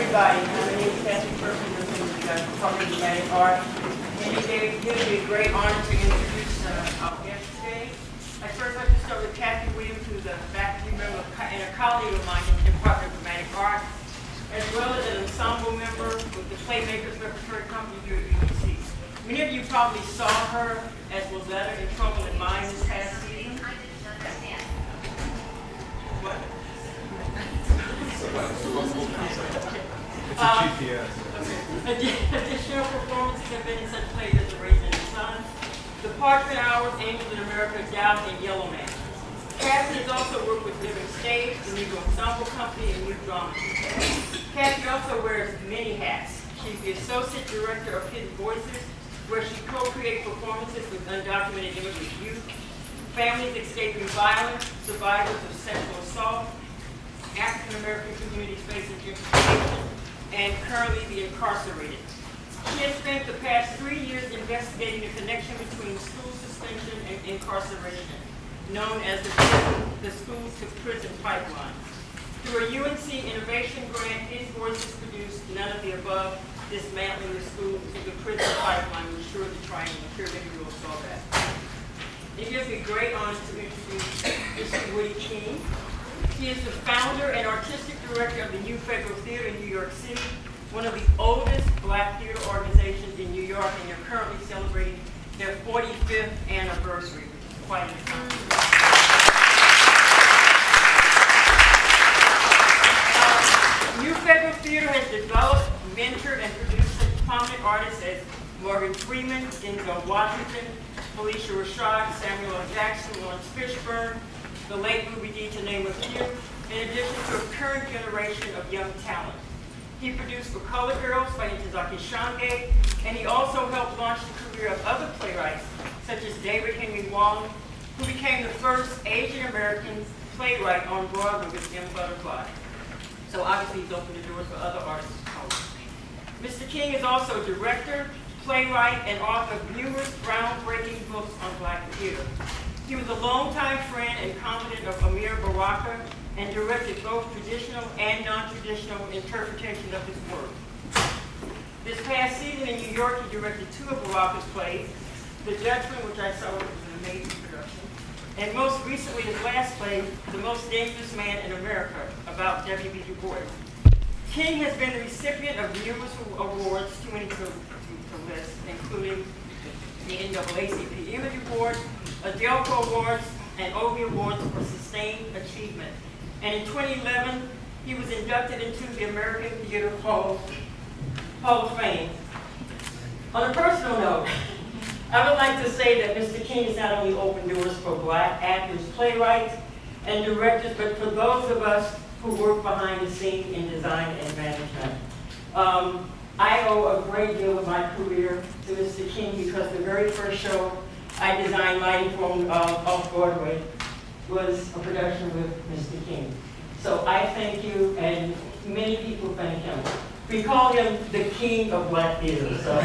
everybody. My name is Kathy Perkins. I'm from the Department of Dramatic Art. And it gives me a great honor to introduce our guest today. I'd first like to start with Kathy Williams, who's a faculty member and a colleague of mine in the Department of Dramatic Art, as well as an ensemble member with the Playmakers Repertory Company here at UNC. Many of you probably saw her as Loretta in Trouble in Mind this past season. I didn't understand. What? It's a GPS. Additional performances have been in such plays as The Raisin in the Sun, The Parchment Hours, Angels in America, Doubt, and Yellow Man. Kathy has also worked with Living Stage, the Negro Ensemble Company, and Youth Drama. Kathy also wears many hats. She's the Associate Director of Hidden Voices, where she co-creates performances with undocumented immigrant youth, families escaping violence, survivors of sexual assault, African American communities facing gentrification, and currently the incarcerated. She has spent the past 3 years investigating the connection between school suspension and incarceration, known as the Schools to Prison Pipeline. Through a UNC Innovation Grant, Hidden Voices produced None of the Above, Dismantling the Schools to the Prison Pipeline to ensure the triangle. I'm sure that you all saw that. It gives me great honor to introduce Mr. Woodie King. He is the founder and artistic director of the New Federal Theater in New York City, one of the oldest Black theater organizations in New York, and they're currently celebrating their 45th anniversary, which is quite an accomplishment. New Federal Theater has developed, mentored, and produced such prominent artists as Morgan Freeman, Denzel Washington, Felicia Rashad, Samuel L. Jackson, Lawrence Fishburne, the late Ruby Dee, to name a few, in addition to a current generation of young talent. He produced For Color Girls by Ntozake Shange, and he also helped launch the career of other playwrights, such as David Henry Wong, who became the first Asian American playwright on Broadway with M. Butterfly. So obviously he's opened the doors for other artists to come. Mr. King is also a director, playwright, and author of numerous groundbreaking books on Black theater. He was a longtime friend and confidant of Amiri Baraka and directed both traditional and non-traditional interpretations of his work. This past season in New York, he directed 2 of Baraka's plays, The Dutchman, which I saw was an amazing production, and most recently his last play, The Most Dangerous Man in America, about W.B. Du Bois. King has been the recipient of numerous awards, too many to list, including the NAACP Image Award, Adelco Awards, and Obie Awards for Sustained Achievement. And in 2011, he was inducted into the American Theater Hall of Fame. On a personal note, I would like to say that Mr. King has not only opened doors for Black actors, playwrights, and directors, but for those of us who work behind the scenes in design and management. I owe a great deal of my career to Mr. King because the very first show I designed lighting for off Broadway was a production with Mr. King. So I thank you, and many people thank him. We call him the King of Black theater. So.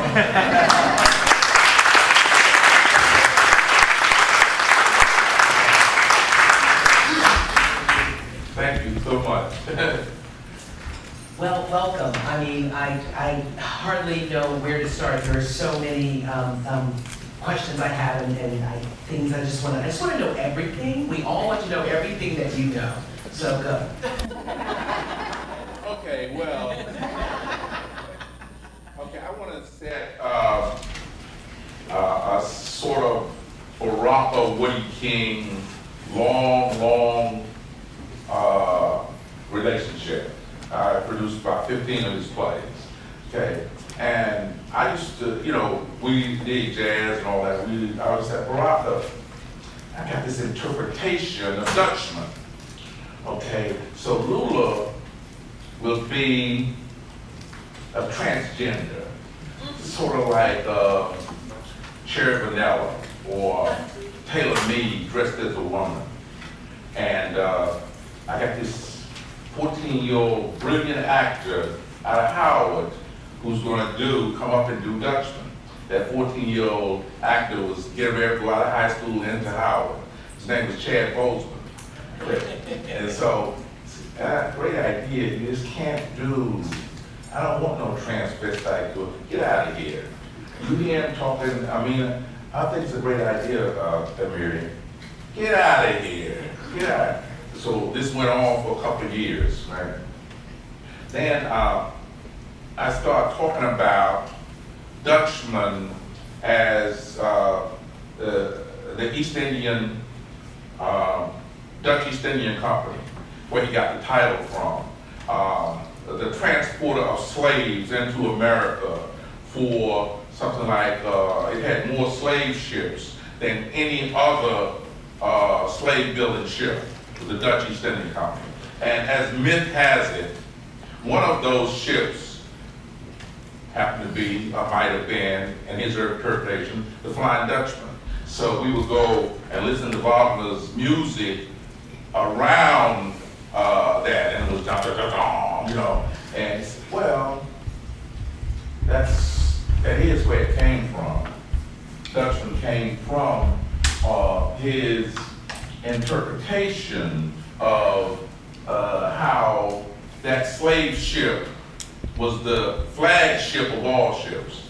Thank you so much. Well, welcome. I mean, I hardly know where to start. There are so many questions I have and things I just want to know everything. We all want to know everything that you know. So go. Okay, well, I want to set a sort of Baraka Woodie King long relationship. I produced about 15 of his plays, okay? And I used to, we did jazz and all that. I was at Baraka. I got this interpretation of Dutchman, okay? So Lula will be a transgender, sort of like Cherry Vanilla or Taylor Mead dressed as a woman. And I got this 14-year-old brilliant actor out of Howard who's going to come up and do Dutchman. That 14-year-old actor was getting ready to go out of high school into Howard. His name was Chad Bozeman. And so, great idea. You just can't do I don't want no transvestite girl. Get out of here. You hear him talking, I mean, I think it's a great idea, Amiri. Get out of here. Get out. So this went on for a couple of years, right? Then I started talking about Dutchman as the East Indian, Dutch East Indian Company, where he got the title from. The transporter of slaves into America for something like, it had more slave ships than any other slave building ship, the Dutch East Indian Company. And as myth has it, one of those ships happened to be, might have been, in his interpretation, the Flying Dutchman. So we would go and listen to Wagner's music around that, and it was dun, dun, dun, dun, you know. And well, that is where it came from. Dutchman came from his interpretation of how that slave ship was the flagship of all ships.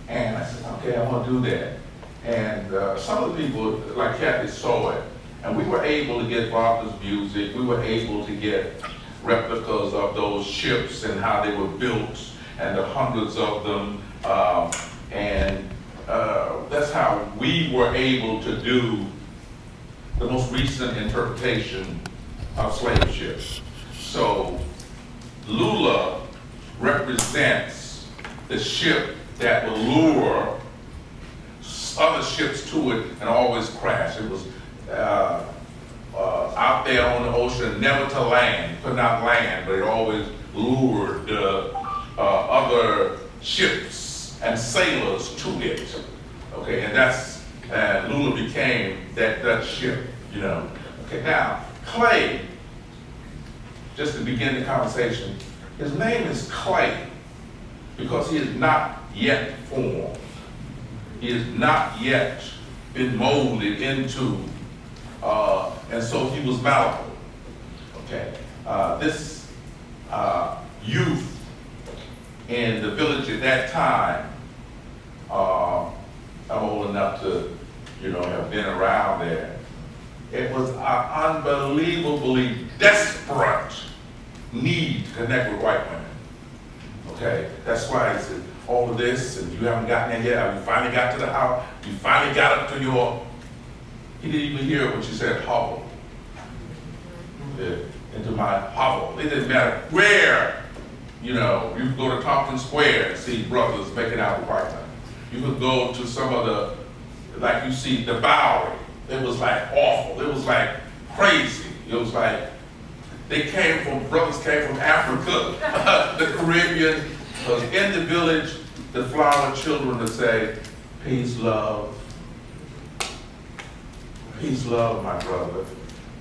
And I said, okay, I want to do that. And some of the people, like Kathy, saw it. And we were able to get Wagner's music. We were able to get replicas of those ships and how they were built and the hundreds of them. That's how we were able to do the most recent interpretation of slave ships. So Lula represents the ship that will lure other ships to it and always crash. It was out there on the ocean, never to land, could not land, but it always lured other ships and sailors to it. Okay, and that's, Lula became that Dutch ship, you know. Okay, now, Clay, just to begin the conversation, his name is Clay because he is not yet formed. He has not yet been molded into, and so he was malleable. Okay, this youth in the village at that time, I'm old enough to, you know, have been around there. It was an unbelievably desperate need to connect with white women. Okay, that's why he said all of this, and you haven't gotten there yet. You finally got to the house. You finally got up to your. He didn't even hear what you said. Hovel. Into my hovel. It didn't matter where. You know, you could go to Tompkins Square and see brothers making out with white women. You could go to some of the, like you see the Bowery. It was like awful. It was like crazy. It was like brothers came from Africa, the Caribbean. Because in the village, the flower children would say, peace, love, my brother.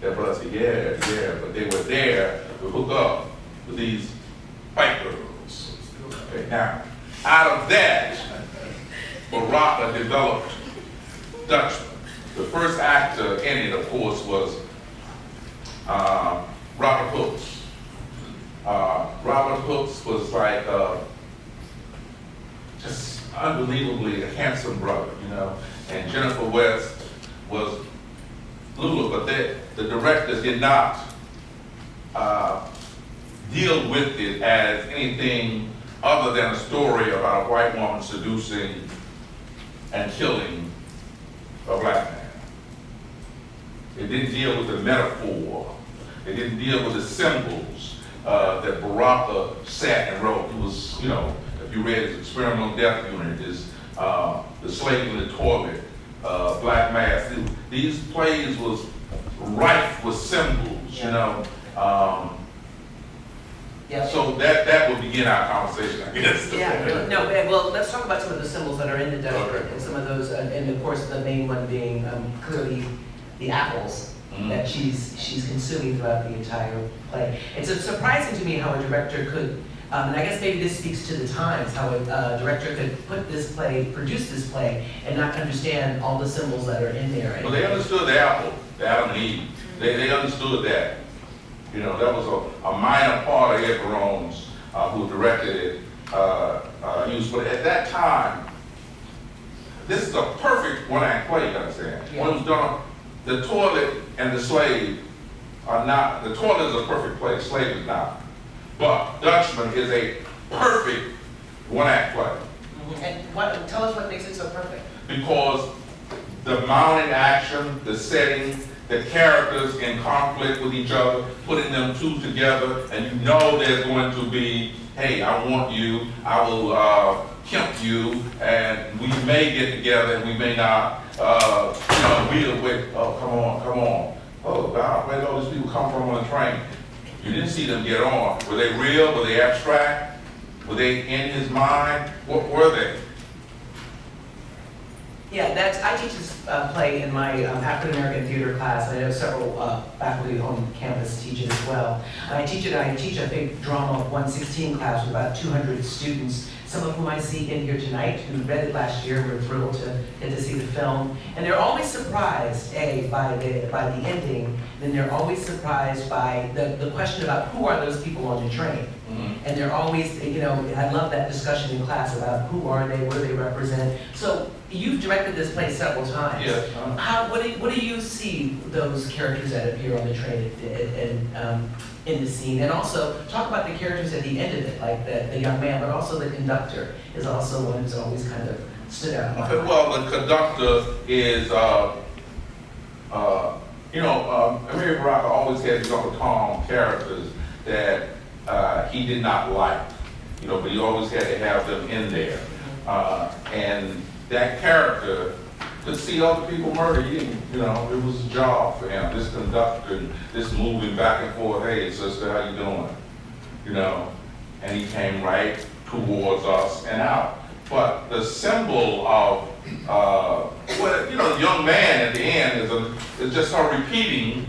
Their brother said, yeah, but they were there to hook up with these white girls. Okay, now, out of that, Baraka developed Dutchman. The first actor in it, of course, was Robert Hooks. Robert Hooks was like just unbelievably a handsome brother, you know. And Jennifer West was Lula, but the director did not deal with it as anything other than a story about a white woman seducing and killing a black man. It didn't deal with the metaphor. It didn't deal with the symbols that Baraka sat and wrote. It was, you know, if you read his Experimental Death Unit, his The Slave in the Toilet, Black Mass. These plays was rife with symbols, you know. Yeah. So that would begin our conversation, I guess. Yeah, no, well, let's talk about some of the symbols that are in the Dutchman, Okay. and some of those, and of course, the main one being clearly the apples that she's consuming throughout the entire play. It's surprising to me how a director could, and I guess maybe this speaks to the times, how a director could produce this play, and not understand all the symbols that are in there. Well, they understood the apple, the Adam and Eve. They understood that. You know, that was a minor part of Ed Baron's who directed it, used. But at that time, this is a perfect one-act play, you understand? Yeah. When it was done, the toilet and the slave are not, the toilet is a perfect play, the slave is not. But Dutchman is a perfect one-act play. And tell us what makes it so perfect. Because the mounting action, the setting, the characters in conflict with each other, putting them two together, and you know there's going to be, hey, I want you, I will pimp you, and we may get together and we may not, we'll wait, oh, come on. Oh, God, where did all these people come from on the train? You didn't see them get on. Were they real? Were they abstract? Were they in his mind? What were they? Yeah, I teach this play in my African American theater class. I know several faculty on campus teach it as well. I teach a big drama 116 class with about 200 students, some of whom I see in here tonight who read it last year. We're thrilled to get to see the film. And they're always surprised, by the ending, then they're always surprised by the question about who are those people on the train. Mm-hmm. And they're always, I love that discussion in class about who are they, what do they represent. So you've directed this play several times. Yes. What do you see those characters that appear on the train in the scene? And also talk about the characters at the end of it, like the young man, but also the conductor is also one who's always kind of stood out. Okay, well, the conductor is, Amiri Baraka always had these Uncle Tom characters that he did not like, but he always had to have them in there. And that character could see other people murdered. He didn't, it was a job for him. This conductor, this moving back and forth, hey sister, how you doing? And he came right towards us and out. But the symbol of, the young man at the end is just her repeating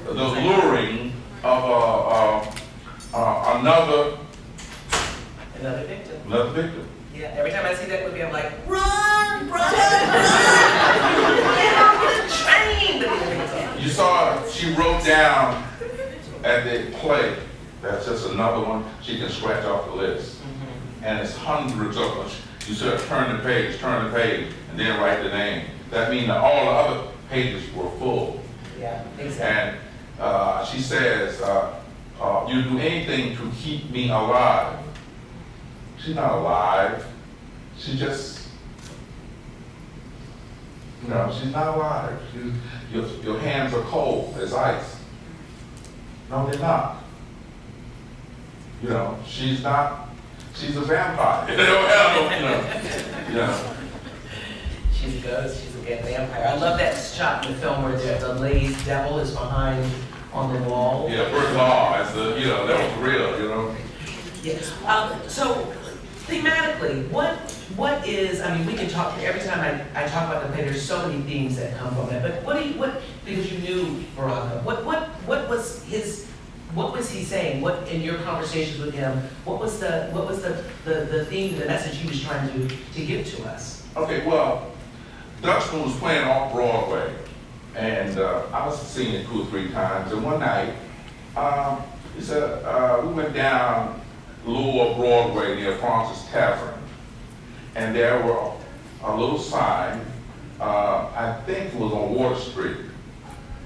the luring of another victim. Another victim. Yeah, every time I see that movie, I'm like, run, brother, run! Get off the train! You saw she wrote down at the play, that's just another one she can scratch off the list. Mm-hmm. And it's hundreds of them. You said turn the page, and then write the name. That means that all the other pages were full. Yeah, exactly. And she says, you do anything to keep me alive. She's not alive. She just, she's not alive. Your hands are cold as ice. No, they're not. She's not, she's a vampire. She's a ghost, she's a vampire. I love that shot in the film where the lady's devil is behind on the wall. Yeah, first law, that was real, Yes. So, thematically, what is, we can talk, every time I talk about the play, there's so many themes that come from it, but because you knew Baraka, what was he saying? What, in your conversations with him, what was the theme, the message he was trying to give to us? Okay, well, Dutchman was playing off Broadway, and I was seeing it 2 or 3 times, and one night, he said, we went down Lower Broadway near Francis Tavern, and there were a little sign, I think it was on Water Street,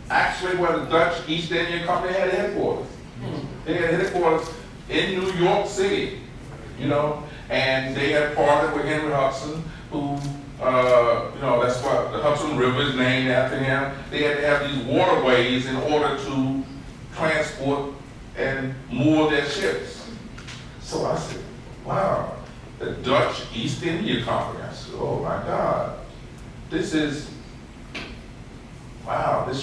actually where the Dutch East India Company had headquarters. They had headquarters in New York City, and they had partnered with Henry Hudson, who, that's what the Hudson River is named after him. They had to have these waterways in order to transport and moor their ships. So I said, wow, the Dutch East India Company. I said, oh my God, this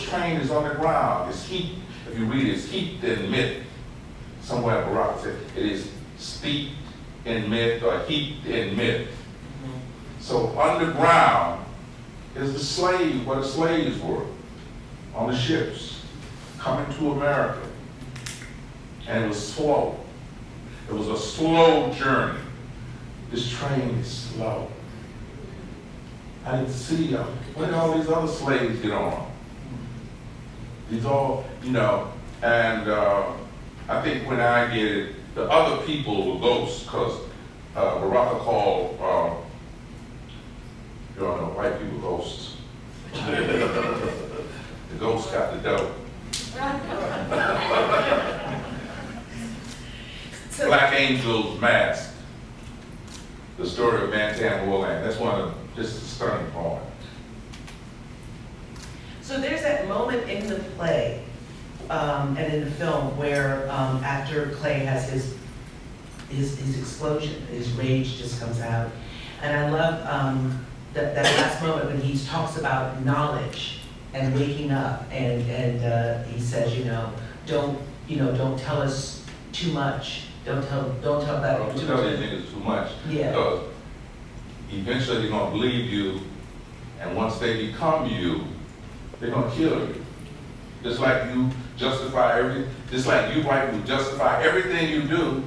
train is on the ground. It's heat, if you read it, it's heaped in myth. Somewhere Baraka said, it is steeped in myth or heaped in myth. Mm-hmm. So underground is the slave, where the slaves were on the ships coming to America. And it was slow. It was a slow journey. This train is slow. I didn't see them. Where did all these other slaves get on? These all, and I think when I get it, the other people were ghosts, because Baraka called, you don't know, white people ghosts. The ghosts got the dope. Black Angel's Mask, the story of Mantan Warland. That's one of just a stunning poem. So there's that moment in the play and in the film where after Clay has his explosion, his rage just comes out. And I love that last moment when he talks about knowledge and waking up, and he says, don't tell us too much. Don't tell that. Don't tell these niggas too much. Yeah. Because eventually they're gonna believe you, and once they become you, they're gonna kill you. Just like you justify just like you white people justify everything you do,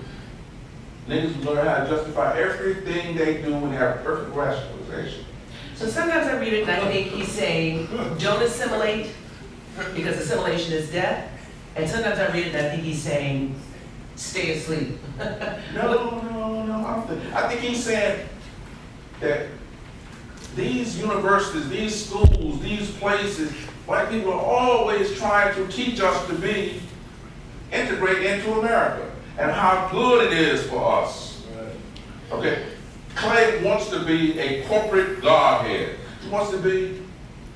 niggas learn how to justify everything they do when they have perfect rationalization. So sometimes I read it and I think he's saying, don't assimilate, because assimilation is death. And sometimes I read it and I think he's saying, stay asleep. No. I think he's saying that these universities, these schools, these places, white people are always trying to teach us to integrate into America and how good it is for us. Okay? Clay wants to be a corporate godhead. He wants to be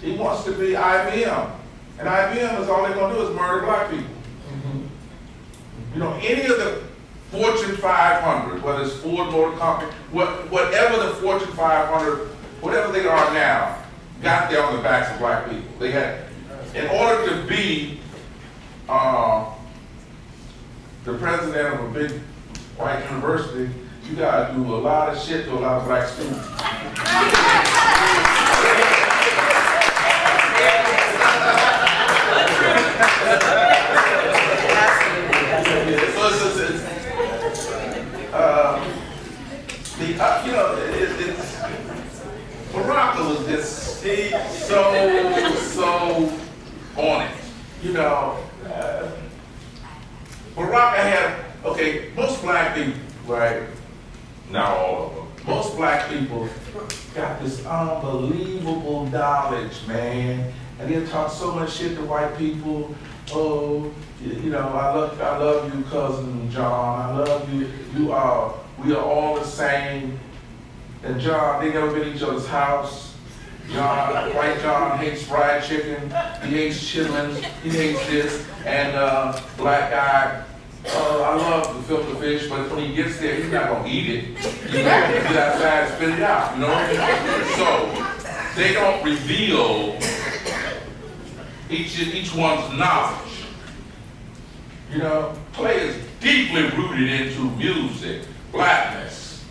IBM. And IBM is all they're gonna do is murder black people. Any of the Fortune 500, whether it's Ford Motor Company, whatever the Fortune 500, whatever they are now, got there on the backs of black people. They had, in order to be the president of a big white university, you gotta do a lot of shit to a lot of black students. Baraka was just so on it. Baraka had, most black people, right? Not all of them. Most black people got this unbelievable knowledge, man. And they talk so much shit to white people. Oh, I love you, cousin John. I love you. We are all the same. And John, they never been in each other's house. White John hates fried chicken. He hates chitlins. He hates this. And black guy, I love the filter fish, but when he gets there, he's not gonna eat it. He's gonna get outside and spit it out, So they don't reveal each one's knowledge. Play is deeply rooted into music, blackness.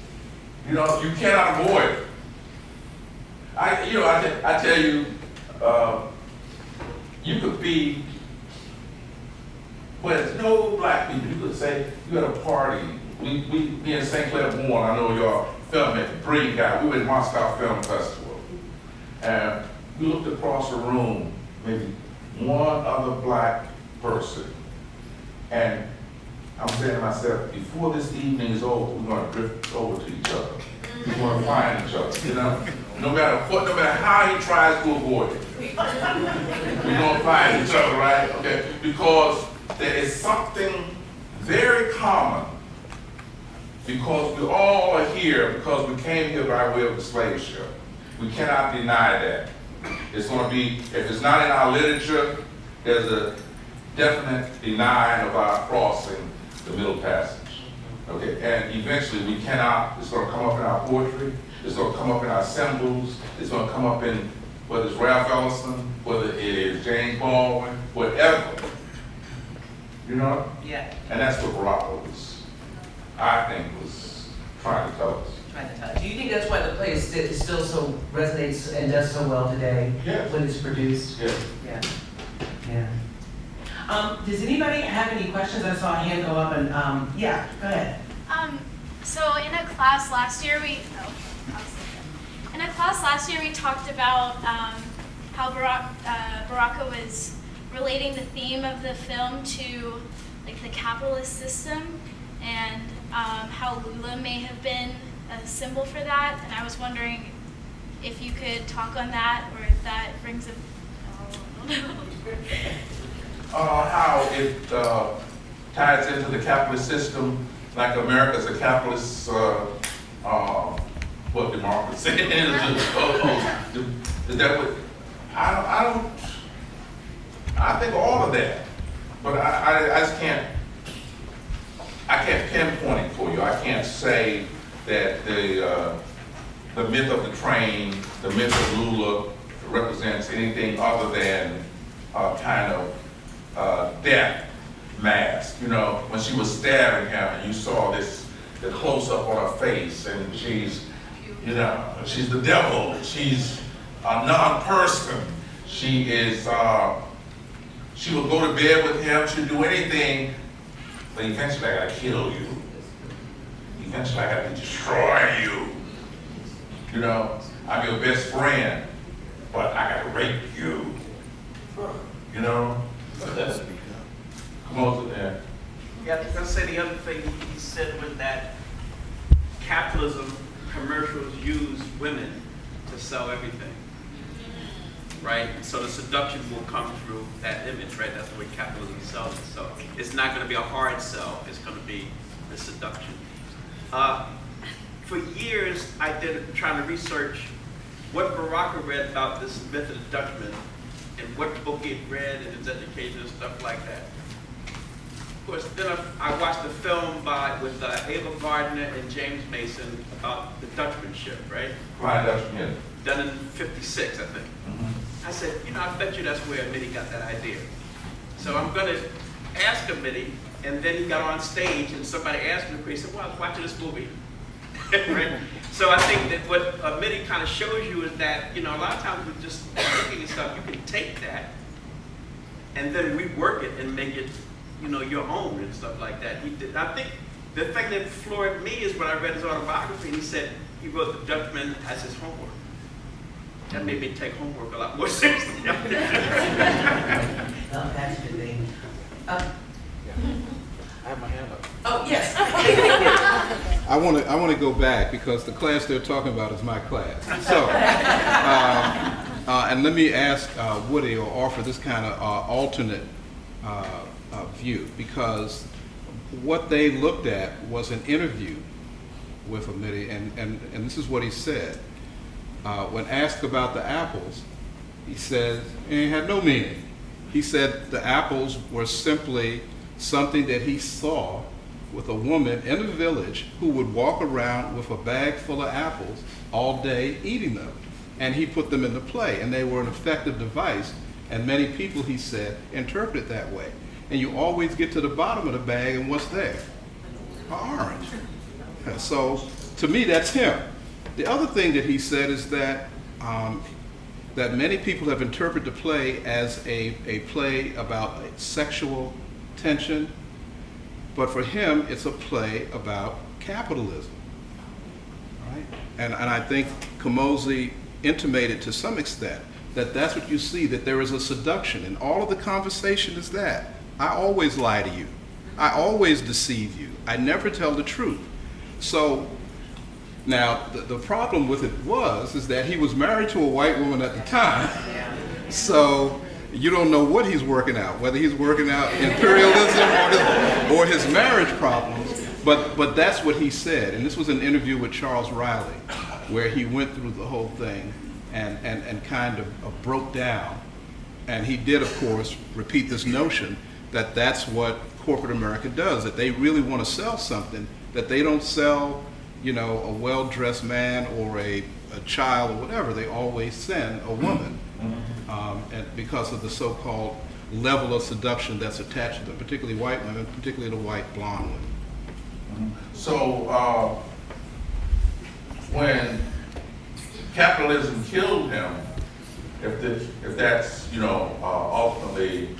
You cannot avoid it. I tell you, you could be where there's no black people. You could say you at a party. Me and St. Clair Bourne, I know y'all filming, brilliant guy. We were at Moscow Film Festival, and we looked across the room, maybe one other black person, and I'm saying to myself, before this evening is over, we're going to drift over to each other. We're going to find each other, No matter how he tries to avoid it. We're going to find each other, right? Okay? Because there is something very common, because we all are here, because we came here by way of the slave ship. We cannot deny that. It's going to be, if it's not in our literature, there's a definite denying of our crossing the Middle Passage. Okay, and eventually it's going to come up in our poetry, it's going to come up in our symbols, it's going to come up in, whether it's Ralph Ellison, whether it is James Baldwin, whatever. Yeah. And that's what Baraka was trying to tell us. Do you think that's why the play is still so resonates and does so well today? Yes. When it's produced? Yes. Yeah. Does anybody have any questions? I saw a hand go up and, yeah, go ahead. So in a class last year, we talked about how Baraka was relating the theme of the film to like the capitalist system, and how Lula may have been a symbol for that. And I was wondering if you could talk on that, or if that rings a How it ties into the capitalist system, like America's a capitalist, what democracy is. Is that what? I think all of that, but I just can't. I can't pinpoint it for you. I can't say that the myth of the train, the myth of Lula represents anything other than kind of death mask. You know, when she was stabbing him and you saw the close up on her face, and she's the devil. She's a non-person. She is, she will go to bed with him. She'll do anything, but eventually I gotta kill you. Eventually I have to destroy you. You know, I'm your best friend, but I gotta rape you. You know? Come on to that. Yeah, I was gonna say the other thing he said was that capitalism commercials use women to sell everything. Right? So the seduction will come through that image, right? That's the way capitalism sells it. So it's not gonna be a hard sell, it's gonna be the seduction. For years, I did trying to research what Baraka read about this myth of the Dutchman and what book he had read and his education and stuff like that. Of course, then I watched a film with Ava Gardner and James Mason about the Dutchman ship, right? Right, Dutchman. Done in '56, I think. Mm-hmm. I said, I bet you that's where Amiri got that idea. So I'm gonna ask Amiri, and then he got on stage and somebody asked him, he said, well, I was watching this movie. Right? So I think that what Amiri kind of shows you is that, a lot of times with just looking at stuff, you can take that and then rework it and make it, your own and stuff like that. He did. I think the thing that floored me is when I read his autobiography and he said he wrote The Dutchman as his homework. That made me take homework a lot more seriously. Well, that's the thing. I have my hand up. Oh, yes. I want to go back because the class they're talking about is my class. So, and let me ask Woodie or offer this kind of alternate view, because what they looked at was an interview with Amiri, and this is what he said. When asked about the apples, he said it had no meaning. He said the apples were simply something that he saw with a woman in a village who would walk around with a bag full of apples all day eating them. And he put them into play, and they were an effective device, and many people, he said, interpret it that way. And you always get to the bottom of the bag, and what's there? An orange. So, to me, that's him. The other thing that he said is that that many people have interpreted the play as a play about sexual tension, but for him, it's a play about capitalism, right? And I think Kamosi intimated to some extent that that's what you see, that there is a seduction, and all of the conversation is that. I always lie to you. I always deceive you. I never tell the truth. So, now, the problem with it is that he was married to a white woman at the time, so you don't know what he's working out, whether he's working out imperialism or his marriage problems, but that's what he said. And this was an interview with Charles Riley, where he went through the whole thing and kind of broke down. And he did, of course, repeat this notion that that's what corporate America does, that they really want to sell something, that they don't sell, a well-dressed man or a child or whatever. They always send a woman, and because of the so-called level of seduction that's attached to them, particularly white women, particularly the white blonde women. So when capitalism killed him, if that's ultimately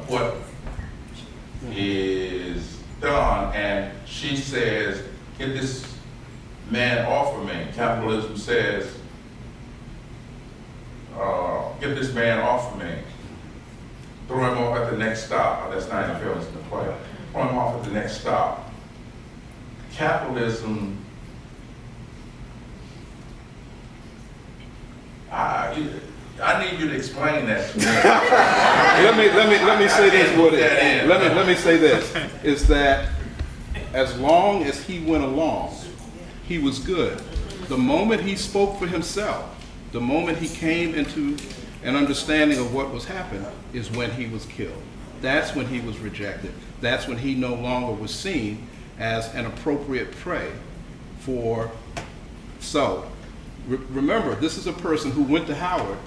what is done, and she says, get this man off of me. Capitalism says, get this man off of me. Throw him off at the next stop. That's not interference in the play. point him off at the next stop. Capitalism, I need you to explain that to me. Let me say this, Woodie. Put that in. Let me say this, is that as long as he went along, he was good. The moment he spoke for himself, the moment he came into an understanding of what was happening, is when he was killed. That's when he was rejected. That's when he no longer was seen as an appropriate prey for. So, remember, this is a person who went to Howard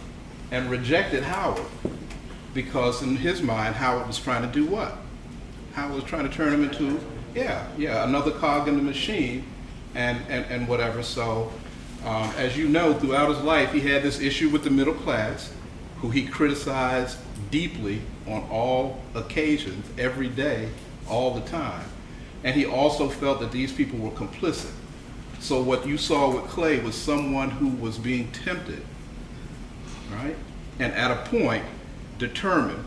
and rejected Howard because in his mind, Howard was trying to do what? Howard was trying to turn him into, another cog in the machine and whatever. So, as you know, throughout his life, he had this issue with the middle class, who he criticized deeply on all occasions, every day, all the time. And he also felt that these people were complicit. So what you saw with Clay was someone who was being tempted, right? And at a point, determined,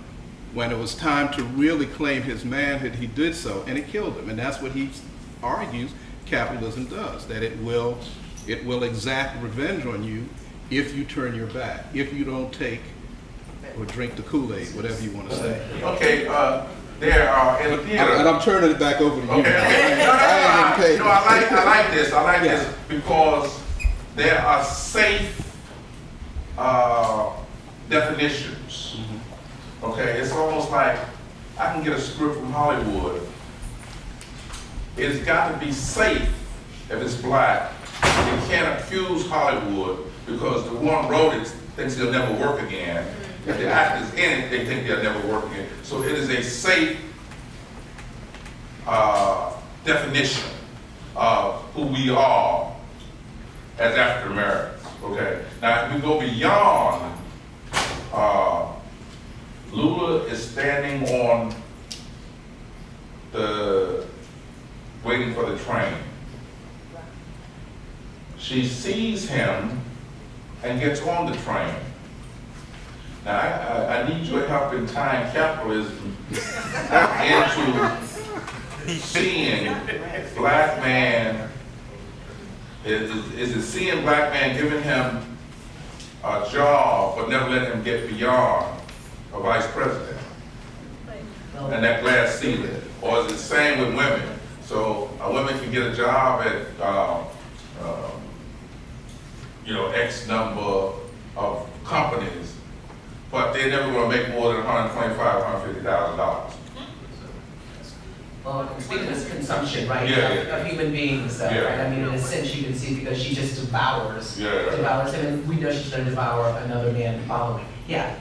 when it was time to really claim his manhood, he did so, and it killed him. And that's what he argues capitalism does, that it will exact revenge on you if you turn your back, if you don't take or drink the Kool-Aid, whatever you want to say. Okay, there are in the theater. And I'm turning it back over to you. Okay, okay. No, I like this. I like Yeah. this because there are safe definitions. Okay, it's almost like I can get a script from Hollywood. It's got to be safe if it's black. You can't accuse Hollywood because the one wrote it thinks they'll never work again. If the actors in it, they think they'll never work again. So it is a safe definition of who we are as African Americans. Okay. Now, if we go beyond, Lula is standing on waiting for the train. She sees him and gets on the train. Now, I need your help in tying capitalism into seeing black man. Is it seeing black man giving him a job but never letting him get beyond a vice president and that glass ceiling? Or is it the same with women? So women can get a job at X number of companies, but they're never going to make more than $125,000, $150,000. Well, speaking of consumption, right, Yeah. of human beings, Yeah. right? I mean, in a sense, you can see because she just devours him, and we know she's going to devour another man following. Yeah.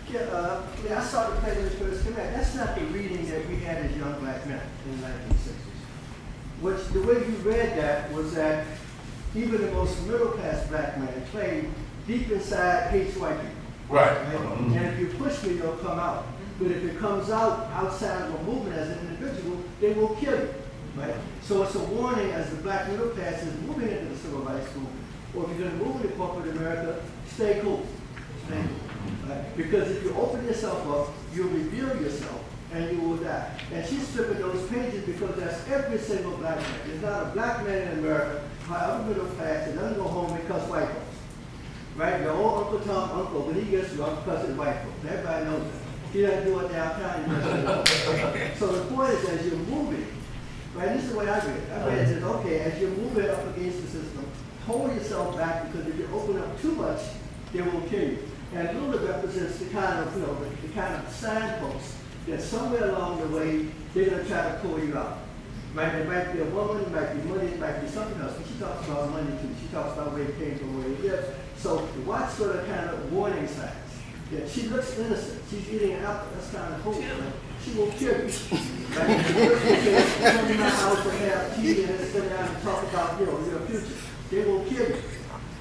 I saw the play when it first came out. That's not the reading that we had as young black men in the 1960s. The way you read that was that even the most middle-class black man, Clay, deep inside hates white people. Right. And if you push me, they'll come out. But if it comes out outside of a movement as an individual, they will kill you. Right? So it's a warning as the black middle class is moving into the civil rights movement. Or if you're going to move into corporate America, stay cool. Stay cool. Right? Because if you open yourself up, you'll reveal yourself and you will die. And she's stripping those pages because that's every single black man. There's not a black man in America, however middle class, that doesn't go home because white folks. Right? Your old Uncle Tom, uncle, when he gets drunk because it's white folks. Everybody knows that. He doesn't do it downtown. So the point is, as you're moving, right? This is the way I read it. I read it as, okay, as you're moving up against the system, hold yourself back because if you open up too much, they will kill you. And Lula represents the kind of, the kind of signpost that somewhere along the way they're going to try to pull you out. Right? It might be a woman, it might be money, it might be something else. But she talks about money too. She talks about where it came from, where it lives. So watch sort of kind of warning signs. Yeah, she looks innocent. She's eating an apple. That's kind of hope. Right? She will kill you. Right? Come to my house and have tea and sit down and talk about, your future. They will kill you.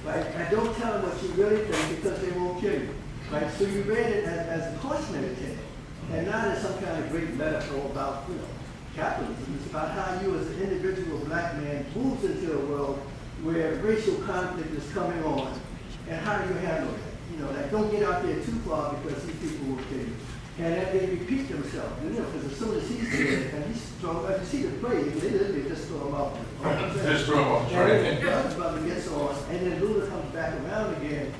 Right? And don't tell them what you really think because they will kill you. Right? So you read it as a cautionary tale and not as some kind of great metaphor about, capitalism. It's about how you as an individual black man moves into a world where racial conflict is coming on and how do you handle it? Like, don't get out there too far because these people will kill you. And then they repeat themselves, you know, because as soon as he's there, and he's strong, as you see the play, they literally just throw him out. Just throw him off the And train. then the other brother gets on, and then Lula comes back around again,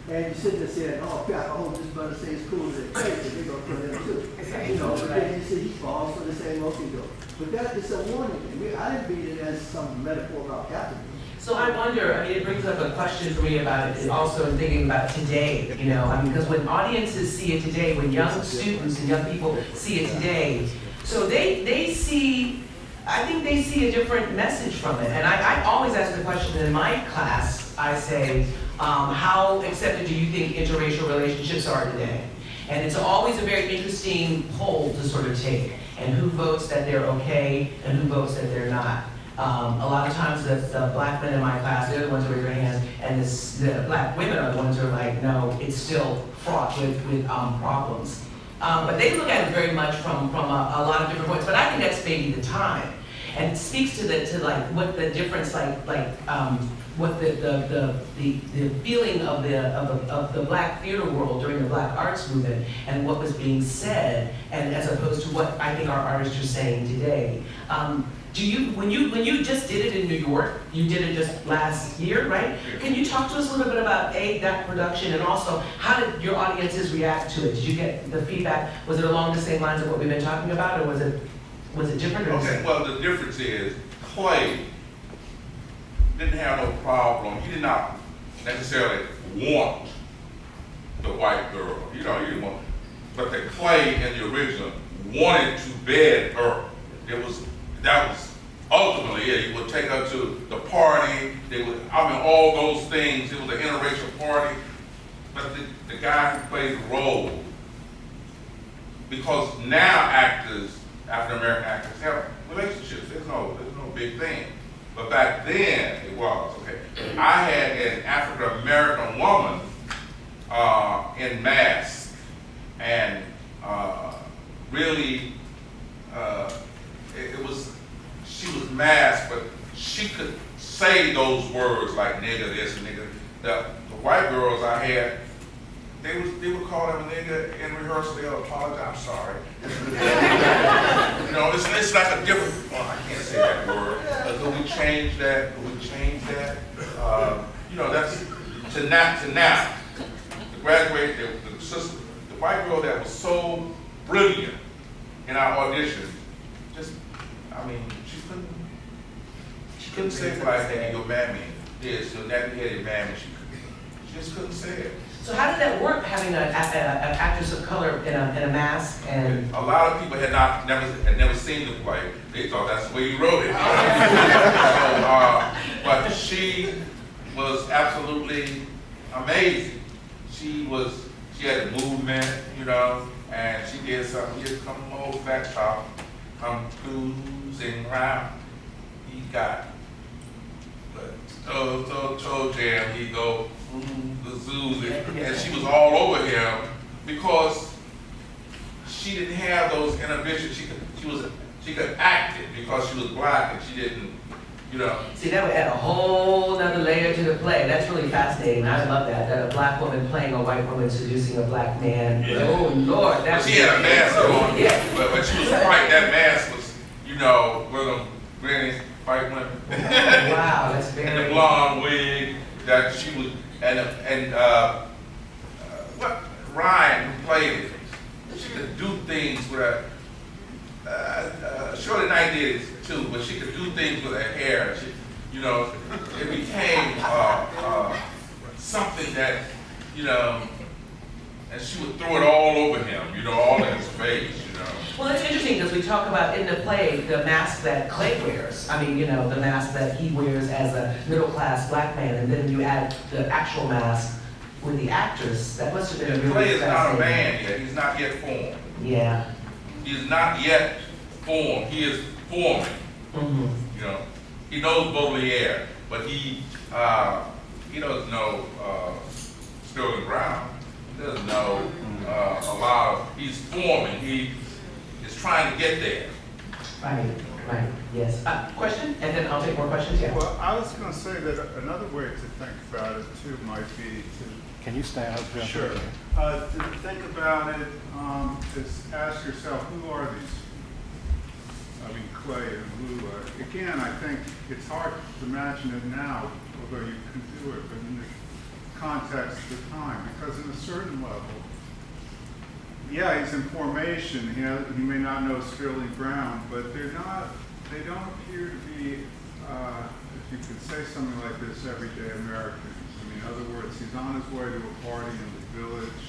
and you sit there saying, oh, crap, I hope this brother stays cool as they play, because they're going to put him too. You know, but then you see he falls, so they say, okay, go. But that is a warning. I didn't read it as some metaphor about capitalism. So I wonder, I mean, it brings up a question for me about it, also in thinking about today, you know, I mean, because when audiences see it today, when young students and young people see it today, so they see, I think they see a different message from it. And I always ask the question in my class, I say, how accepted do you think interracial relationships are today? And it's always a very interesting poll to sort of take, and who votes that they're okay, and who votes that they're not. A lot of times the black men in my class, they're the ones who raise their hands, and the black women are the ones who are like, no, it's still fraught with problems. But they look at it very much from a lot of different points, but I think that's maybe the time. And it speaks to like what the difference, what the feeling of the black theater world during the black arts movement and what was being said, and as opposed to what I think our artists are saying today. When you just did it in New York, you did it just last year, right? Can you talk to us a little bit about that production, and also how did your audiences react to it? Did you get the feedback? Was it along the same lines of what we've been talking about, or was it different? Okay, well, the difference is Clay didn't have no problem. He did not necessarily want the white girl. You know, he didn't want, but the Clay in the original wanted to bed her. That was ultimately it. He would take her to the party. All those things. It was an interracial party. But the guy who played the role, because now actors, African American actors, have relationships. There's no big thing. But back then it was, okay. I had an African American woman in mask, and really she was masked, but she could say those words like nigga this and nigga. The white girls I had, they would call them a nigga in rehearsal. They'll apologize. I'm sorry. You know, it's like a different. Well, I can't say that word. Could we change that? You know, that's to now. The graduate, the white girl that was so brilliant in our audition, she couldn't say black nigga, your mammy. Yes, your nappy-headed mammy. She just couldn't say it. So how did that work, having an actress of color in a mask? And a lot of people had never seen the play. They thought that's the way you wrote it. But she was absolutely amazing. She had a movement, you know, and she did something. Just come old fat top, come cruising around. He got toe jam. He go the zoos, and she was all over him because she didn't have those inhibitions. She could act it because she was black, and she didn't, you know. See, that would add a whole other layer to the play. That's really fascinating. I love that a black woman playing a white woman seducing a black man. Yeah. Oh Lord, that's. She had a mask on, yeah. but she was white. That mask was, you know, with them granny white women. Wow, that's very. And the blonde wig that she was, and what Ryan who played it, she could do things with her. Shorty Knight did it too, but she could do things with her hair. You know, it became something that, you know, and she would throw it all over him, you know, all in his face, you know. Well, it's interesting because we talk about in the play the mask that Clay wears. I mean, you know, the mask that he wears as a middle-class black man, and then you add the actual mask with the actress. That must have been really Clay is not a fascinating. man yet. He's not yet formed. Yeah. He is not yet formed. He is forming. Mm-hmm. You know, he knows Baudelaire, but he doesn't know Sterling Brown. He doesn't know a lot of. He's forming. He is trying to get there. Right. Yes. Question, and then I'll take more questions. Yeah. Well, I was going to say that another way to think about it too might be to Can you stand up? Jeff? Sure. To think about it, is ask yourself, who are these? I mean, Clay and Lula. Again, I think it's hard to imagine it now, although you can do it, but in the context of the time, because in a certain level, yeah, he's in formation. He may not know Sterling Brown, but they don't appear to be, if you could say something like this, everyday Americans. I mean, in other words, he's on his way to a party in the village,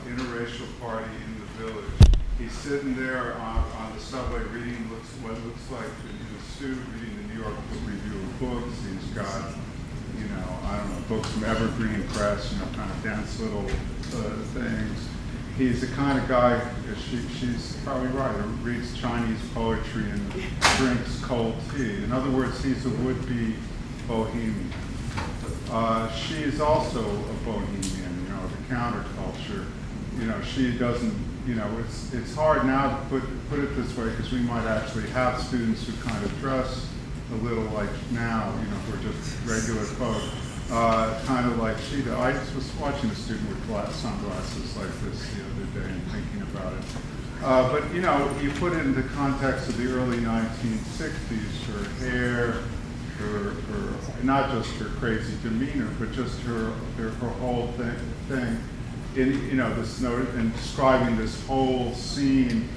interracial party in the village. He's sitting there on the subway reading what looks like in a suit, reading the New York Review of Books. He's got, I don't know, books from Evergreen Press, kind of dense little things. He's the kind of guy, she's probably right, who reads Chinese poetry and drinks cold tea. In other words, he's a would-be bohemian. She is also a bohemian, the counterculture. She doesn't, it's hard now to put it this way, because we might actually have students who kind of dress a little like now, who are just regular folk. Kind of like she did. I just was watching a student with sunglasses like this the other day and thinking about it. But you put it in the context of the early 1960s, her hair, her not just her crazy demeanor, but just her whole thing. This note and describing this whole scene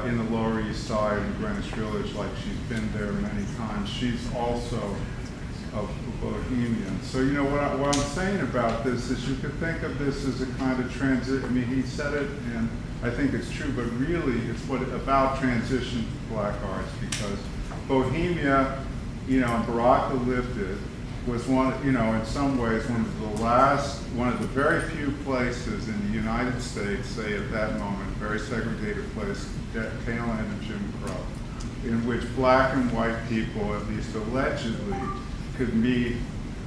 in the Lower East Side in Greenwich Village, like she's been there many times. She's also of bohemian. So what I'm saying about this is you could think of this as a kind of transit. I mean, he said it, and I think it's true, but really it's about transition to black arts, because Bohemia, and Baraka lived it, was one, in some ways one of the very few places in the United States, say at that moment, very segregated place, tail end of Jim Crow, in which black and white people, at least allegedly, could meet